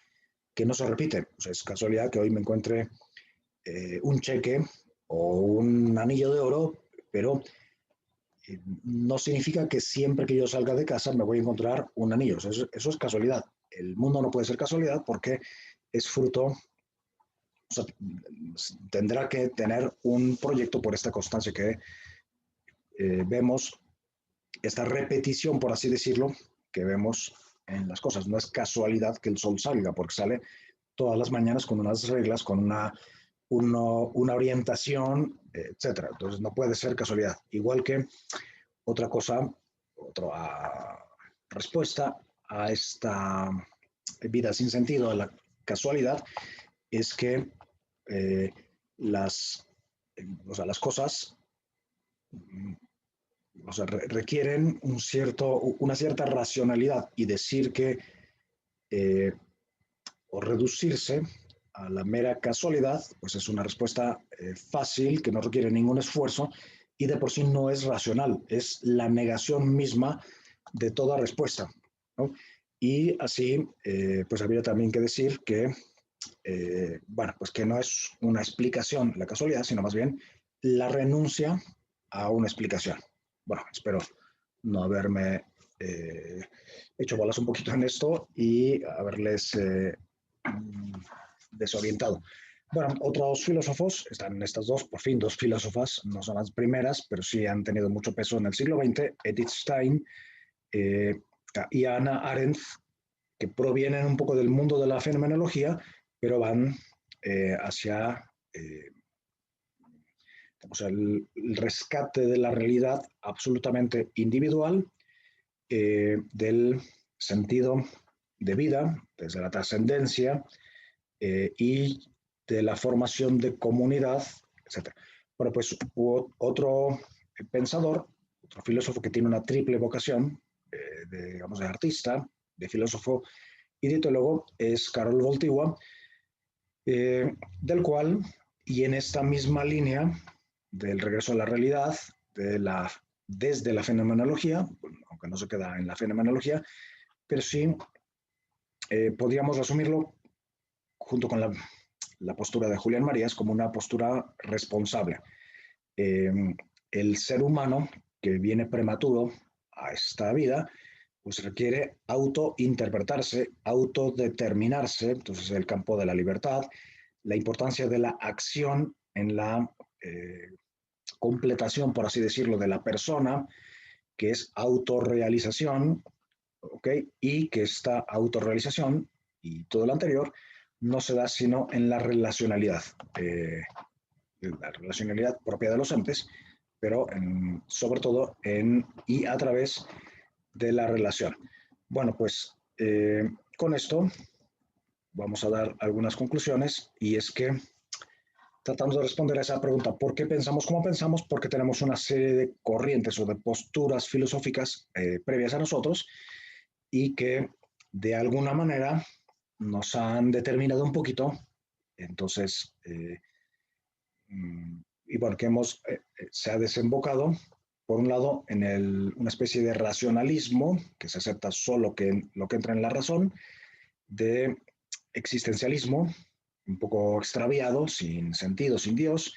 que no se repite. O sea, es casualidad que hoy me encuentre un cheque o un anillo de oro, pero no significa que siempre que yo salga de casa me voy a encontrar un anillo. O sea, eso es casualidad. El mundo no puede ser casualidad porque es fruto, o sea, tendrá que tener un proyecto por esta constancia que vemos, esta repetición, por así decirlo, que vemos en las cosas. No es casualidad que el sol salga, porque sale todas las mañanas con unas reglas, con una orientación, etcétera. Entonces no puede ser casualidad. Igual que otra cosa, otra respuesta a esta vida sin sentido, a la casualidad, es que eh, las, las cosas requieren una cierta racionalidad, y decir que eh, o reducirse a la mera casualidad, pues es una respuesta fácil, que no requiere ningún esfuerzo y de por sí no es racional, es la negación misma de toda respuesta, ¿no? Y así, pues habría también que decir que, bueno, pues que no es una explicación la casualidad, sino más bien la renuncia a una explicación. Bueno, espero no haberme hecho bolas un poquito en esto y haberles desorientado. Bueno, otros filósofos, están estas dos, por fin, dos filósofas, no son las primeras, pero sí han tenido mucho peso en el siglo XX, Edith Stein eh, y Hannah Arendt, que provienen un poco del mundo de la fenomenología, pero van hacia el rescate de la realidad absolutamente individual, del sentido de vida, desde la trascendencia y de la formación de comunidad, etc. Bueno, pues hubo otro pensador, otro filósofo que tiene una triple vocación, digamos, de artista, de filósofo y de teólogo, es Karol Wojtyła, del cual, y en esta misma línea del regreso a la realidad, desde la fenomenología, aunque no se queda en la fenomenología, pero sí podríamos resumirlo junto con la postura de Julián Marías como una postura responsable. Eh, el ser humano que viene prematuro a esta vida, pues requiere autointerpretarse, autodeterminarse, entonces el campo de la libertad, la importancia de la acción en la completación, por así decirlo, de la persona, que es autorrealización, ¿ok? Y que esta autorrealización y todo lo anterior no se da sino en la relacionalidad propia de los entes, pero sobre todo en y a través de la relación. Bueno, pues con esto vamos a dar algunas conclusiones y es que tratando de responder a esa pregunta, ¿por qué pensamos como pensamos? Porque tenemos una serie de corrientes o de posturas filosóficas previas a nosotros y que de alguna manera nos han determinado un poquito. Entonces, y bueno, que se ha desembocado, por un lado, en una especie de racionalismo, que se acepta solo lo que entra en la razón, de existencialismo, un poco extraviado, sin sentido, sin Dios,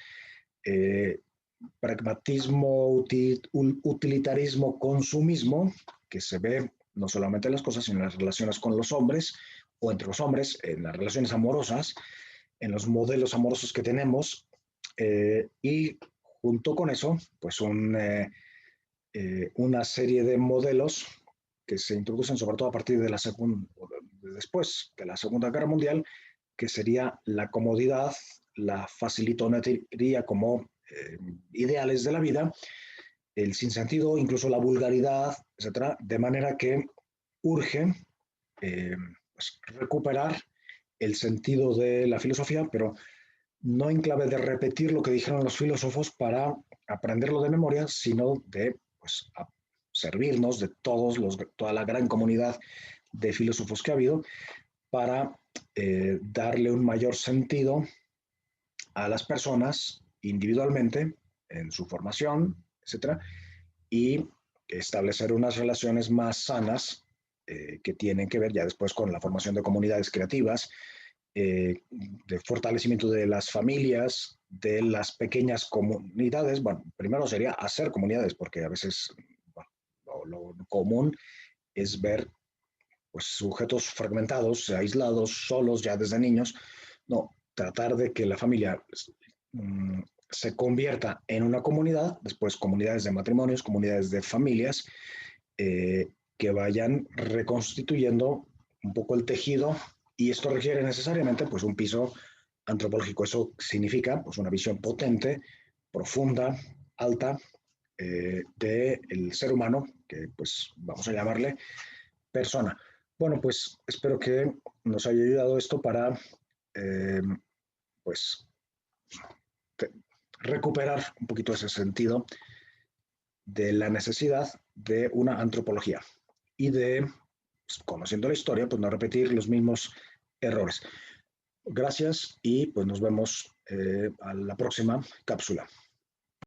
eh, pragmatismo, utilitarismo, consumismo, que se ve no solamente en las cosas, sino en las relaciones con los hombres o entre los hombres, en las relaciones amorosas, en los modelos amorosos que tenemos, y junto con eso, pues una serie de modelos que se introducen sobre todo a partir de después de la Segunda Guerra Mundial, que sería la comodidad, la facilitonería como ideales de la vida, el sinsentido, incluso la vulgaridad, etcétera, de manera que urge eh, pues, recuperar el sentido de la filosofía, pero no en clave de repetir lo que dijeron los filósofos para aprenderlo de memoria, sino de pues, servirnos de toda la gran comunidad de filósofos que ha habido para darle un mayor sentido a las personas individualmente en su formación, etcétera, y establecer unas relaciones más sanas que tienen que ver ya después con la formación de comunidades creativas, de fortalecimiento de las familias, de las pequeñas comunidades. Bueno, primero sería hacer comunidades, porque a veces bueno, lo común es ver pues, sujetos fragmentados, aislados, solos ya desde niños. No, tratar de que la familia mm, se convierta en una comunidad, después comunidades de matrimonios, comunidades de familias, que vayan reconstituyendo un poco el tejido y esto requiere necesariamente pues un piso antropológico. Eso significa pues una visión potente, profunda, alta del ser humano, que pues vamos a llamarle persona. Bueno, pues espero que nos haya ayudado esto para eh, pues recuperar un poquito ese sentido de la necesidad de una antropología y de, pues, conociendo la historia, pues no repetir los mismos errores. Gracias y pues nos vemos a la próxima cápsula.